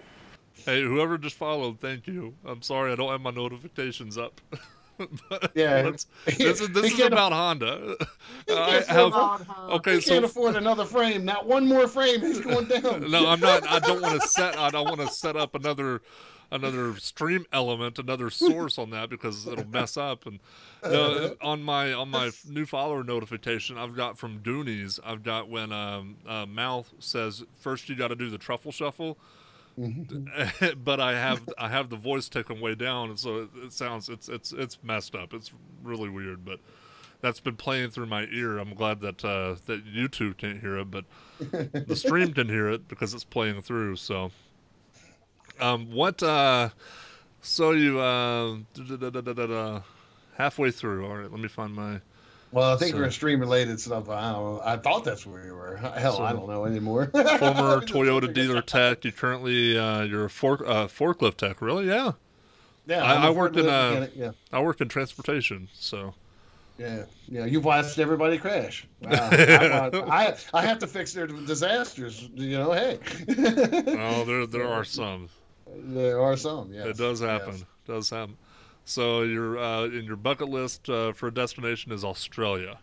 Hey, whoever just followed, thank you. I'm sorry I don't have my notifications up. But yeah, this is about Honda. Okay, so can't afford another frame. Not one more frame. He's going down. No, I'm not. I don't want to set up another stream element, another source on that because it'll mess up. And on my new follower notification, I've got from Doonies. I've got when Mouth says first you got to do the truffle shuffle. But I have the voice taken way down, and so it sounds it's messed up. It's really weird, but that's been playing through my ear. I'm glad that that YouTube can't hear it, but the stream can hear it because it's playing through. So, so you halfway through. All right, let me find my. Well, I think we're stream related stuff. I don't know. I thought that's where we were. Hell, I don't know anymore. Former Toyota dealer tech. You currently you're a forklift tech. Really? Yeah. Yeah. I worked in I worked in transportation. So. Yeah. You've watched everybody crash. I have to fix their disasters. You know, hey. Oh, there are some. There are some. Yes. It does happen. Yes. It does happen. So your in your bucket list for a destination is Australia.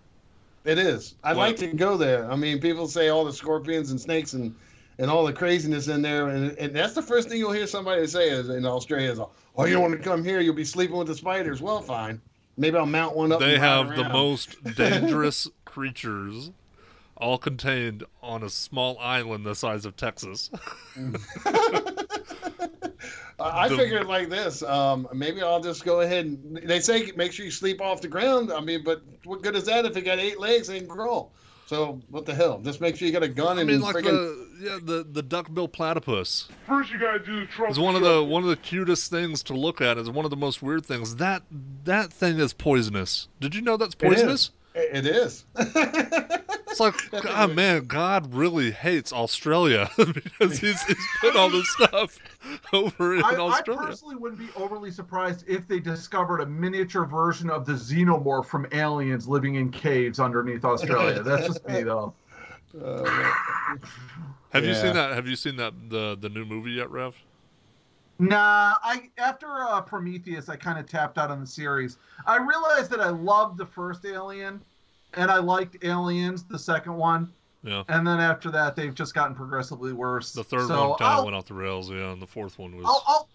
It is. I'd like to go there. I mean, people say all the scorpions and snakes and all the craziness in there, and that's the first thing you'll hear somebody say is in Australia is, "Oh, you don't want to come here? You'll be sleeping with the spiders." Well, fine. Maybe I'll mount one up. They have the most dangerous creatures, all contained on a small island the size of Texas. I figured like this. Maybe I'll just go ahead and they say make sure you sleep off the ground. I mean, but what good is that if it got 8 legs and crawl? So what the hell? Just make sure you got a gun and like friggin' the duckbill platypus. First, you gotta do the truck. It's one of the cutest things to look at. It's one of the most weird things. That thing is poisonous. Did you know that's poisonous? It is. It's like, God, man, God really hates Australia because he's put all this stuff over in Australia. I personally wouldn't be overly surprised if they discovered a miniature version of the xenomorph from Aliens living in caves underneath Australia. That's just me, though. Have you seen that? Have you seen that the new movie yet, Rev? Nah, after Prometheus, I kind of tapped out on the series. I realized that I loved the first Alien, and I liked Aliens, the second one. Yeah. And then after that, they've just gotten progressively worse. The third one kind of went off the rails, yeah, and the fourth one was.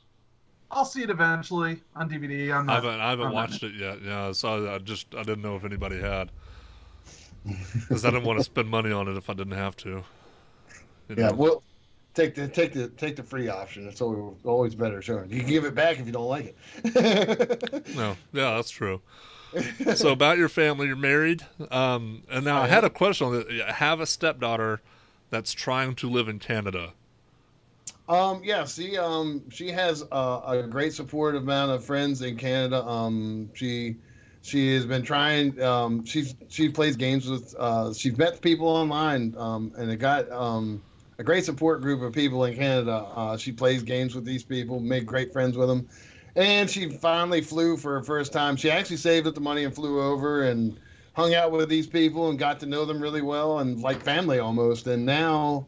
I'll see it eventually on DVD. I haven't watched it yet. Yeah, so I didn't know if anybody had, because I didn't want to spend money on it if I didn't have to. Yeah, well. Take the free option. It's always better. Sure, you can give it back if you don't like it. No, yeah, that's true. So about your family, you're married, and now I had a question on that. I have a stepdaughter that's trying to live in Canada. Yeah, she has a great supportive amount of friends in Canada. She has been trying. She plays games with. She's met people online, and it got a great support group of people in Canada. She plays games with these people, made great friends with them. And she finally flew for her first time. She actually saved up the money and flew over and hung out with these people and got to know them really well and like family almost. And now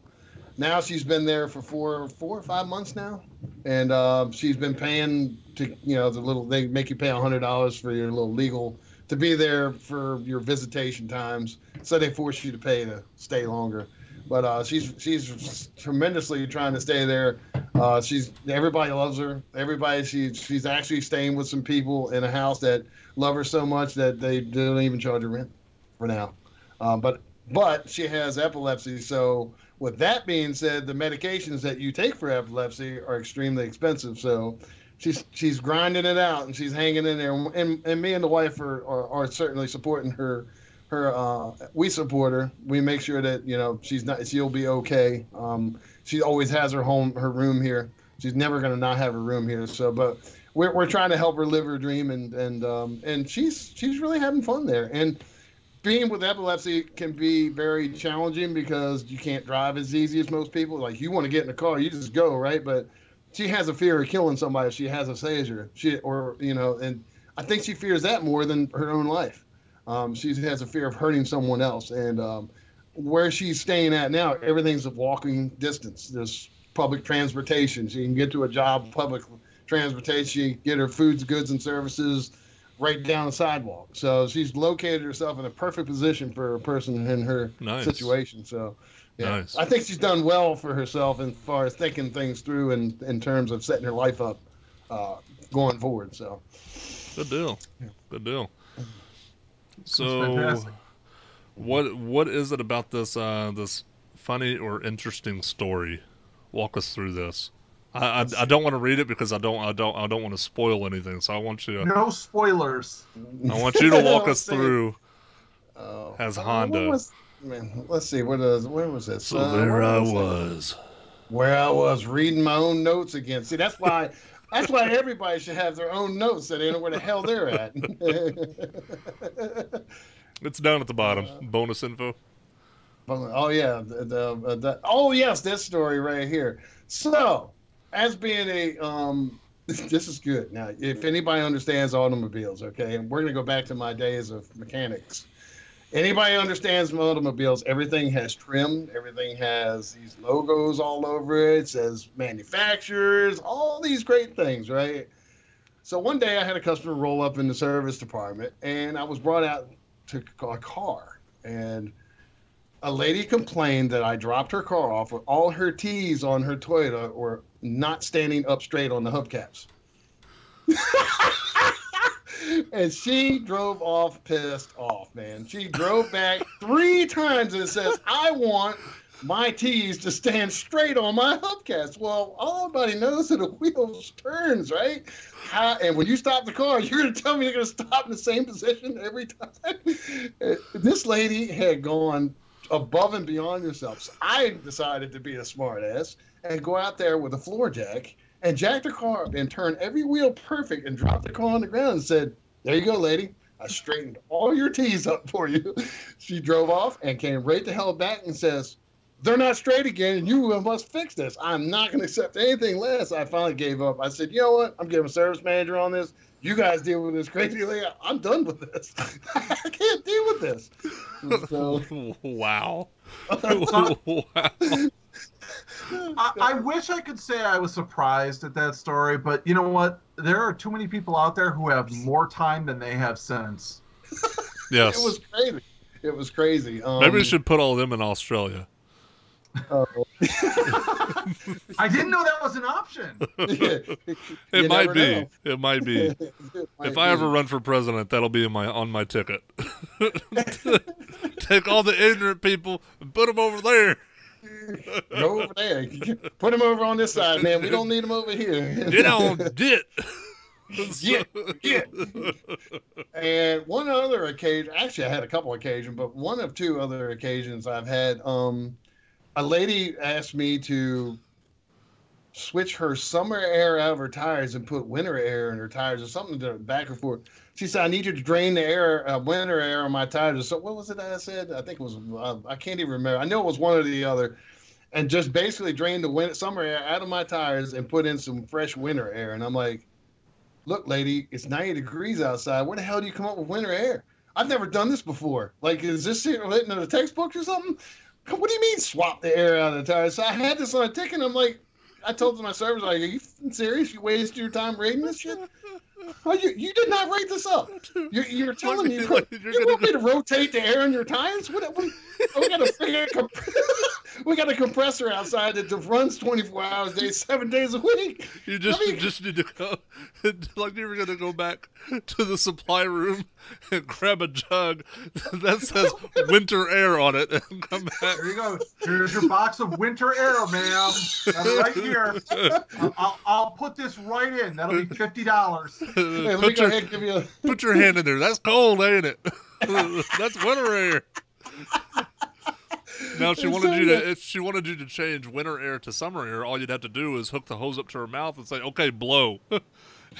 she's been there for four or 5 months now. And she's been paying to, they make you pay $100 for your little legal to be there for your visitation times. So they force you to pay to stay longer. But she's tremendously trying to stay there. Everybody loves her. She's actually staying with some people in a house that love her so much that they don't even charge her rent for now. But she has epilepsy. So with that being said, the medications that you take for epilepsy are extremely expensive. So she's grinding it out and she's hanging in there. And me and the wife are certainly supporting her. We support her. We make sure that she'll be okay. She always has her room here. She's never going to not have her room here. So, but we're trying to help her live her dream, and she's really having fun there. And being with epilepsy can be very challenging because you can't drive as easy as most people. Like, you want to get in the car, you just go, right? But she has a fear of killing somebody if she has a seizure. And I think she fears that more than her own life. She has a fear of hurting someone else. And where she's staying at now, everything's a walking distance. There's public transportation. She can get to a job, public transportation. She can get her foods, goods, and services right down the sidewalk. So she's located herself in a perfect position for a person in her situation. So, yeah, nice. I think she's done well for herself as far as thinking things through in terms of setting her life up going forward. So, good deal. Yeah. Good deal. So, what is it about this this funny or interesting story? Walk us through this. I don't want to read it because I don't want to spoil anything. So I want you to no spoilers. I want you to walk us through as Honda. Let's see. Where was this? So there I was. Where I was reading my own notes again. See, that's why. That's why everybody should have their own notes so they know where the hell they're at. It's down at the bottom. Bonus info. Oh, yeah. Oh, yes, this story right here. So, as being this is good. Now, if anybody understands automobiles, okay, and we're going to go back to my days of mechanics. Anybody understands automobiles, everything has trim, everything has these logos all over it, says manufacturers, all these great things, right? So one day I had a customer roll up in the service department, and I was brought out to a car, and a lady complained that I dropped her car off with all her T's on her Toyota were not standing up straight on the hubcaps. And she drove off pissed off, man. She drove back 3 times and says, I want my T's to stand straight on my hubcaps. Well, everybody knows that a wheel turns, right? And when you stop the car, you're going to tell me you're going to stop in the same position every time? This lady had gone above and beyond yourself. So I decided to be a smart ass and go out there with a floor jack and jack the car up and turn every wheel perfect and drop the car on the ground and said, there you go, lady. I straightened all your T's up for you. She drove off and came right the hell back and says, they're not straight again, and you must fix this. I'm not going to accept anything less. I finally gave up. I said, you know what? I'm getting a service manager on this. You guys deal with this crazy lady. I'm done with this. I can't deal with this. So, wow. I wish I could say I was surprised at that story, but you know what? There are too many people out there who have more time than they have sense. Yes. It was crazy. It was crazy. Maybe we should put all of them in Australia. I didn't know that was an option. It might be. It might be. If I ever run for president, that'll be on my ticket. Take all the ignorant people and put them over there. Go over there. Put them over on this side, man. We don't need them over here. Get on, get. Yeah. And one other occasion, actually I had a couple occasions, but one of two other occasions I've had, a lady asked me to switch her summer air out of her tires and put winter air in her tires or something to back and forth. She said, I need you to drain the air, winter air on my tires. So what was it that I said? I think it was, I can't even remember. I know it was one or the other. And just basically drain the summer air out of my tires and put in some fresh winter air. And I'm like, look, lady, it's 90 degrees outside. Where the hell do you come up with winter air? I've never done this before. Like, is this written in the textbooks or something? What do you mean swap the air out of the tires? So I had this on a ticket, and I'm like, I told my servers, like, are you serious? You wasted your time rating this shit? Oh, you did not rate this up. You're telling me you want me to rotate the air in your tires? We got we got a compressor outside that runs 24 hours a day, 7 days a week. You just need to go, like you were going to go back to the supply room and grab a jug that says winter air on it and come back. There you go. Here's your box of winter air, ma'am. Right here. I'll put this right in. That'll be $50. Hey, put your hand in there. That's cold, ain't it? That's winter air. Now, if she wanted you to change winter air to summer air, all you'd have to do is hook the hose up to her mouth and say, "Okay, blow."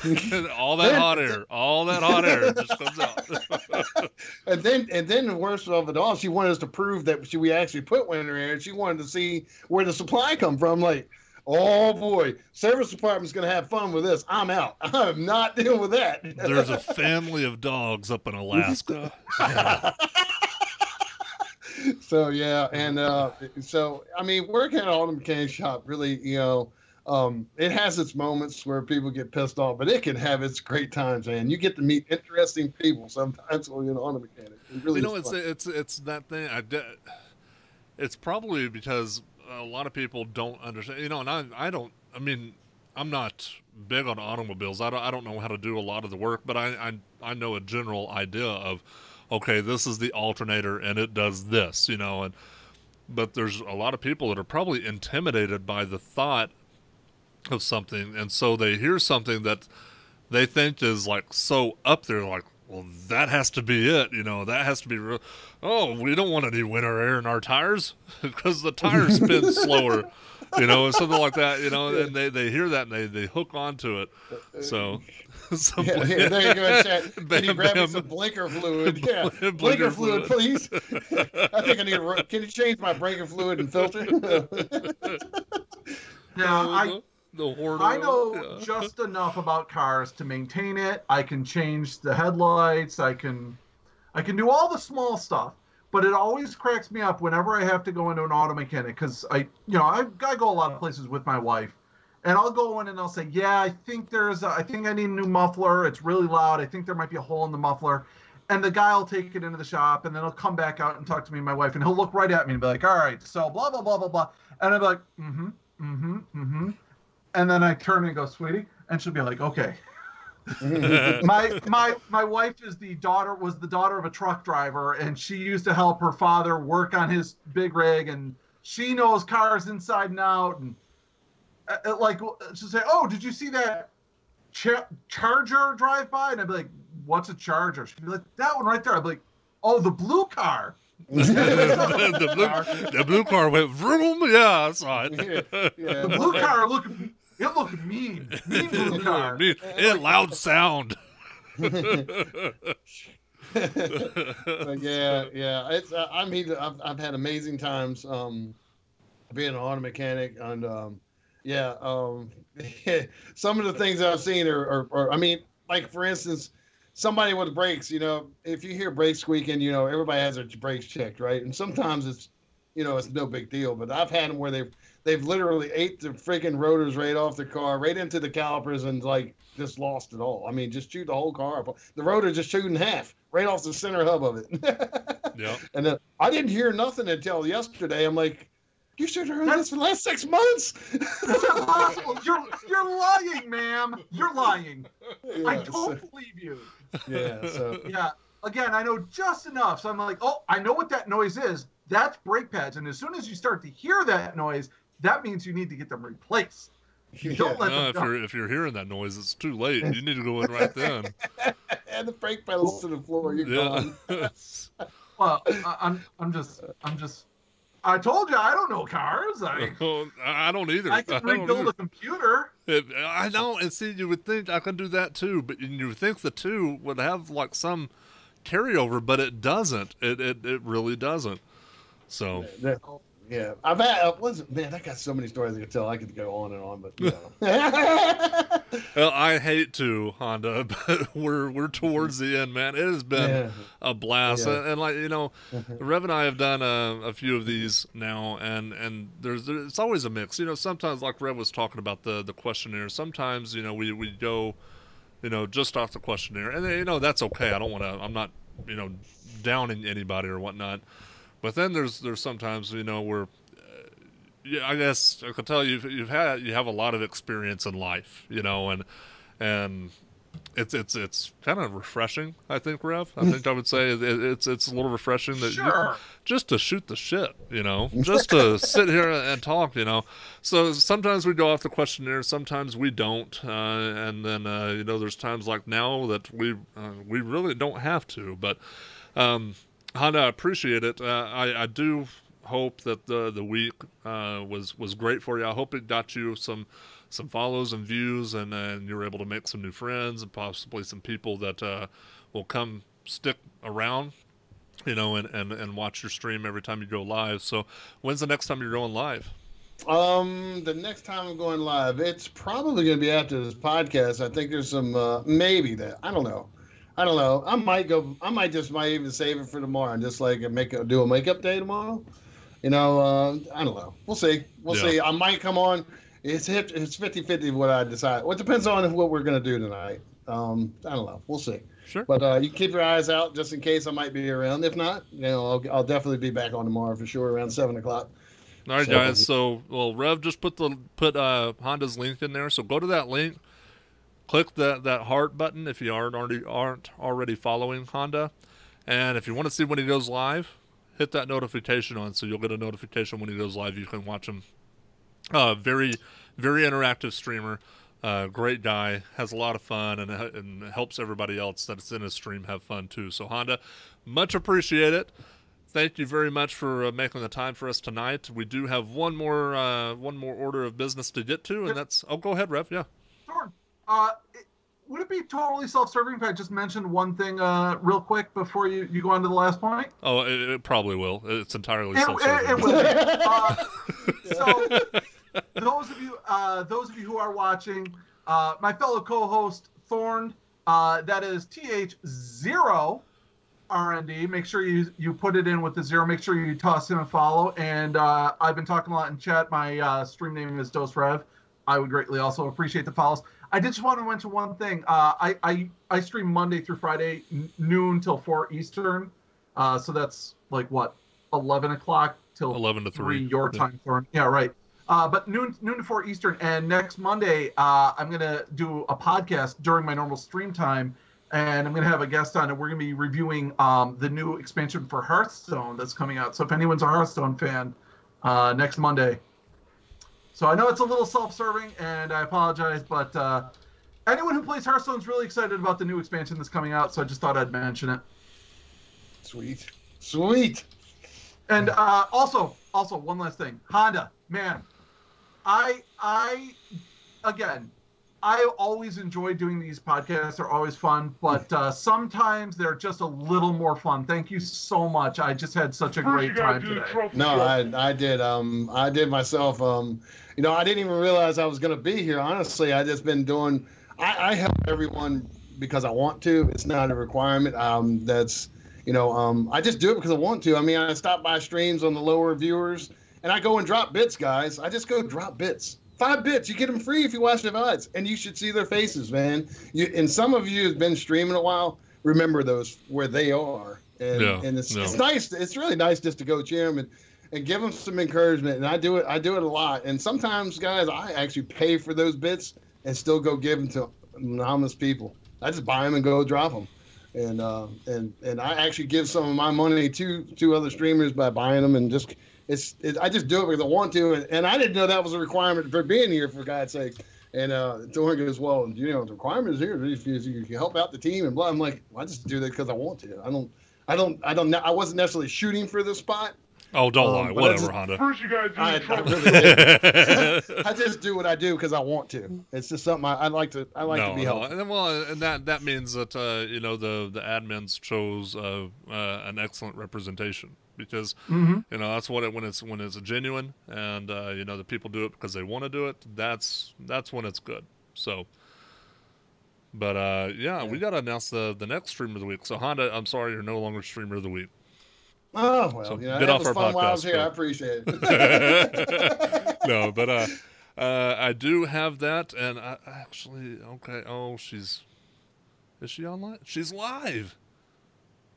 And all that hot air just comes out. and then the worst of it all, she wanted us to prove that we actually put winter air. She wanted to see where the supply come from. Like, oh boy, service department's gonna have fun with this. I'm out. I'm not dealing with that. There's a family of dogs up in Alaska. So yeah, and so I mean, working at an auto mechanic shop really, it has its moments where people get pissed off, but it can have its great times, man. You get to meet interesting people sometimes when you're an auto mechanic. It really it's that thing. It's probably because a lot of people don't understand. And I don't. I mean, I'm not big on automobiles. I don't know how to do a lot of the work, but I know a general idea of, okay, this is the alternator and it does this, but there's a lot of people that are probably intimidated by the thought of something, and so they hear something that they think is like so up there, like, well, that has to be it, that has to be real. Oh, we don't want any winter air in our tires because the tires spin slower, and something like that, and they hear that and they hook onto it. So there you go, Chad. Can you grab me some blinker fluid? Yeah, blinker fluid, please. I think I need can you change my blinker fluid and filter? Now, I know just enough about cars to maintain it. I can change the headlights. I can do all the small stuff. But it always cracks me up whenever I have to go into an auto mechanic, because I go a lot of places with my wife, and I'll go in and I'll say, yeah, I think I need a new muffler. It's really loud. I think there might be a hole in the muffler. And the guy will take it into the shop, and then he'll come back out and talk to me and my wife, and he'll look right at me and be like, all right, so blah, blah, blah, blah, blah. And I'm like, And then I turn and go, sweetie, and she'll be like, okay. My wife was the daughter of a truck driver, and she used to help her father work on his big rig, and she knows cars inside and out. And she'll say, oh, did you see that Charger drive by? And I'd be like, what's a Charger? She'd be like, that one right there. I'd be like, Oh, the blue car. the blue car went vroom. Yeah, I saw it. Yeah. The blue car looked mean. Mean blue car. Mean, and loud sound. But yeah. It's I mean, I've had amazing times being an auto mechanic, and some of the things I've seen are I mean, like for instance, somebody with brakes. You know, if you hear brakes squeaking, you know everybody has their brakes checked, right? And sometimes it's, you know, it's no big deal. But I've had them where they've literally ate the freaking rotors right off the car, right into the calipers, and like just lost it all. I mean, just chewed the whole car up. The rotor just chewed in half, right off the center hub of it. Yeah. And then I didn't hear nothing until yesterday. I'm like, you should have heard this for the last 6 months. That's impossible. You're lying, ma'am. You're lying. Yeah, I don't believe you. Yeah. So. Yeah. Again, I know just enough. So I'm like, oh, I know what that noise is. That's brake pads. And as soon as you start to hear that noise, that means you need to get them replaced. You don't let them go. If you're hearing that noise, it's too late. You need to go in right then. And the brake pedals to the floor. You're gone. Well, I'm just. I told you I don't know cars. I don't either. I can rebuild a computer. I know, and see, you would think I could do that too, but you would think the two would have like some carryover, but it doesn't. It really doesn't. So. Yeah, I've had. Man, I got so many stories I could tell. I could go on and on, but you know. Well, I hate to, Honda, but we're towards the end, man. It has been a blast, and like you know, Rev and I have done a few of these now, and it's always a mix. You know, sometimes like Rev was talking about the questionnaire. Sometimes you know we go, you know, just off the questionnaire, and you know that's okay. I'm not you know downing anybody or whatnot. But then there's sometimes, you know, where, I guess I could tell you you have a lot of experience in life, you know, and it's kind of refreshing. I think, Rev. I think I would say it's a little refreshing that just to shoot the shit, you know, just to sit here and talk, you know. So sometimes we go off the questionnaire, sometimes we don't, and then you know, there's times like now that we really don't have to, but. Honda, I appreciate it. I do hope that the week was great for you. I hope it got you some follows and views, and you were able to make some new friends and possibly some people that will come stick around, you know, and watch your stream every time you go live. So when's the next time you're going live? The next time I'm going live, it's probably going to be after this podcast. I think there's some maybe that I don't know. I might even save it for tomorrow and just like do a makeup day tomorrow. You know, I don't know. We'll see. We'll see. I might come on. It's 50-50 what I decide. Well, it depends on what we're going to do tonight. I don't know. We'll see. Sure. But you keep your eyes out just in case I might be around. If not, you know, I'll definitely be back on tomorrow for sure around 7 o'clock. All right, guys. So, well, Rev just put Honda's link in there. So go to that link. Click that heart button if you aren't already following Honda, and if you want to see when he goes live, hit that notification on so you'll get a notification when he goes live. You can watch him. Very, very interactive streamer. Great guy, has a lot of fun, and helps everybody else that's in his stream have fun too. So Honda, much appreciate it. Thank you very much for making the time for us tonight. We do have one more order of business to get to, and that's. Oh, go ahead, Rev. Yeah. Sure. Would it be totally self-serving if I just mentioned one thing real quick before you go on to the last point? Oh, it probably will. It's entirely self-serving. It will be. So those of you who are watching, my fellow co-host Thorn, that is TH0 RND. Make sure you put it in with the 0. Make sure you toss him a follow. And I've been talking a lot in chat. My stream name is Dose Rev. I would greatly also appreciate the follows. I did just want to mention one thing. I stream Monday through Friday, noon till 4 Eastern. So that's like, what, 11 o'clock till 11 to 3 your time, Thorn. Yeah, right. But noon to 4 Eastern. And next Monday, I'm going to do a podcast during my normal stream time. And I'm going to have a guest on, and we're going to be reviewing the new expansion for Hearthstone that's coming out. So if anyone's a Hearthstone fan, next Monday. So I know it's a little self-serving, and I apologize, but anyone who plays Hearthstone is really excited about the new expansion that's coming out, so I just thought I'd mention it. Sweet. Sweet. And also one last thing. Honda, man, I always enjoy doing these podcasts. They're always fun, but sometimes they're just a little more fun. Thank you so much. I just had such a great time today. No, I did. I did myself. You know, I didn't even realize I was going to be here. Honestly, I just been doing. I help everyone because I want to. It's not a requirement. That's, you know, I just do it because I want to. I mean, I stop by streams on the lower viewers, and I go and drop bits, guys. I just go drop bits. 5 bits. You get them free if you watch the VODs, and you should see their faces, man. And some of you have been streaming a while. Remember those where they are, and it's nice. It's really nice just to go cheer them and give them some encouragement. And I do it a lot. And sometimes, guys, I actually pay for those bits and still go give them to anonymous people. I just buy them and go drop them. And I actually give some of my money to other streamers by buying them, and just I just do it because I want to, and I didn't know that was a requirement for being here, for God's sake. And Doran goes, well, you know, the requirement is here if you help out the team and blah. I'm like, well, I just do that because I want to. I wasn't necessarily shooting for the spot. Oh, don't lie. Whatever, Honda. First, you gotta do I really did. I just do what I do because I want to. It's just something I like to be helpful. And that means that you know, the admins chose an excellent representation, because you know, that's what when it's genuine, and you know, the people do it because they want to do it. That's when it's good. So. But yeah, we gotta announce the next streamer of the week. So Honda, I'm sorry, you're no longer streamer of the week. Oh, well, so you know, get off was our fun podcast. While I was here. I appreciate it. No, but I do have that, and I actually, okay. Oh, is she online? She's live.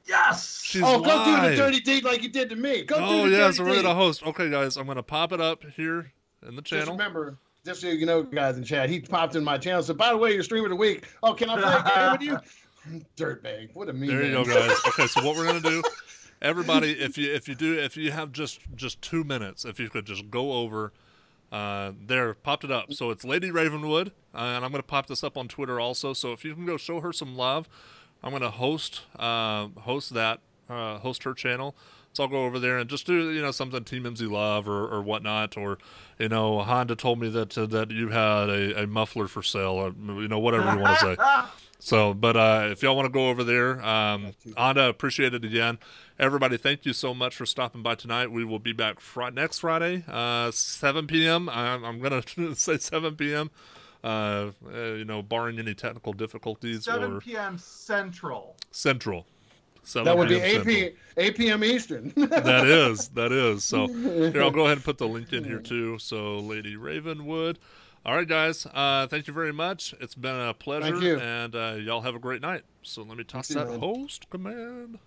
Yes. She's go live. do the dirty deed like you did to me. Go do the dirty yeah, so we're deed. gonna host. Okay, guys, I'm gonna pop it up here in the channel. Just remember, just so you know, guys in chat, he popped in my channel. So, by the way, you're streamer of the week. Oh, can I play a game with you? Dirtbag. What a mean. There you go, guys. Okay, so what we're gonna do, everybody, if you have just 2 minutes, if you could just go over, there, popped it up. So it's Lady Ravenwood, and I'm gonna pop this up on Twitter also. So if you can go show her some love, I'm gonna host her channel. So I'll go over there and just do, you know, something TeamEmmsie love or whatnot, or, you know, Honda told me that you had a muffler for sale, or, you know, whatever you want to say. So, but if y'all want to go over there, Honda, appreciate it again. Everybody, thank you so much for stopping by tonight. We will be back next Friday, 7 p.m. I'm going to say 7 p.m., you know, barring any technical difficulties. 7 p.m. Central. 7 That would be p.m. 8 p.m. Eastern. That is. So here, I'll go ahead and put the link in here too. So Lady Ravenwood. All right, guys. Thank you very much. It's been a pleasure. Thank you. And y'all have a great night. So let me toss that host command.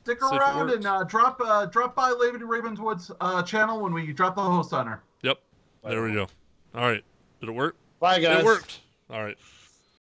Stick around and drop by Lady Ravenwood's channel when we drop the host on her. Yep. There we go. All right. Did it work? Bye, guys. It worked. All right.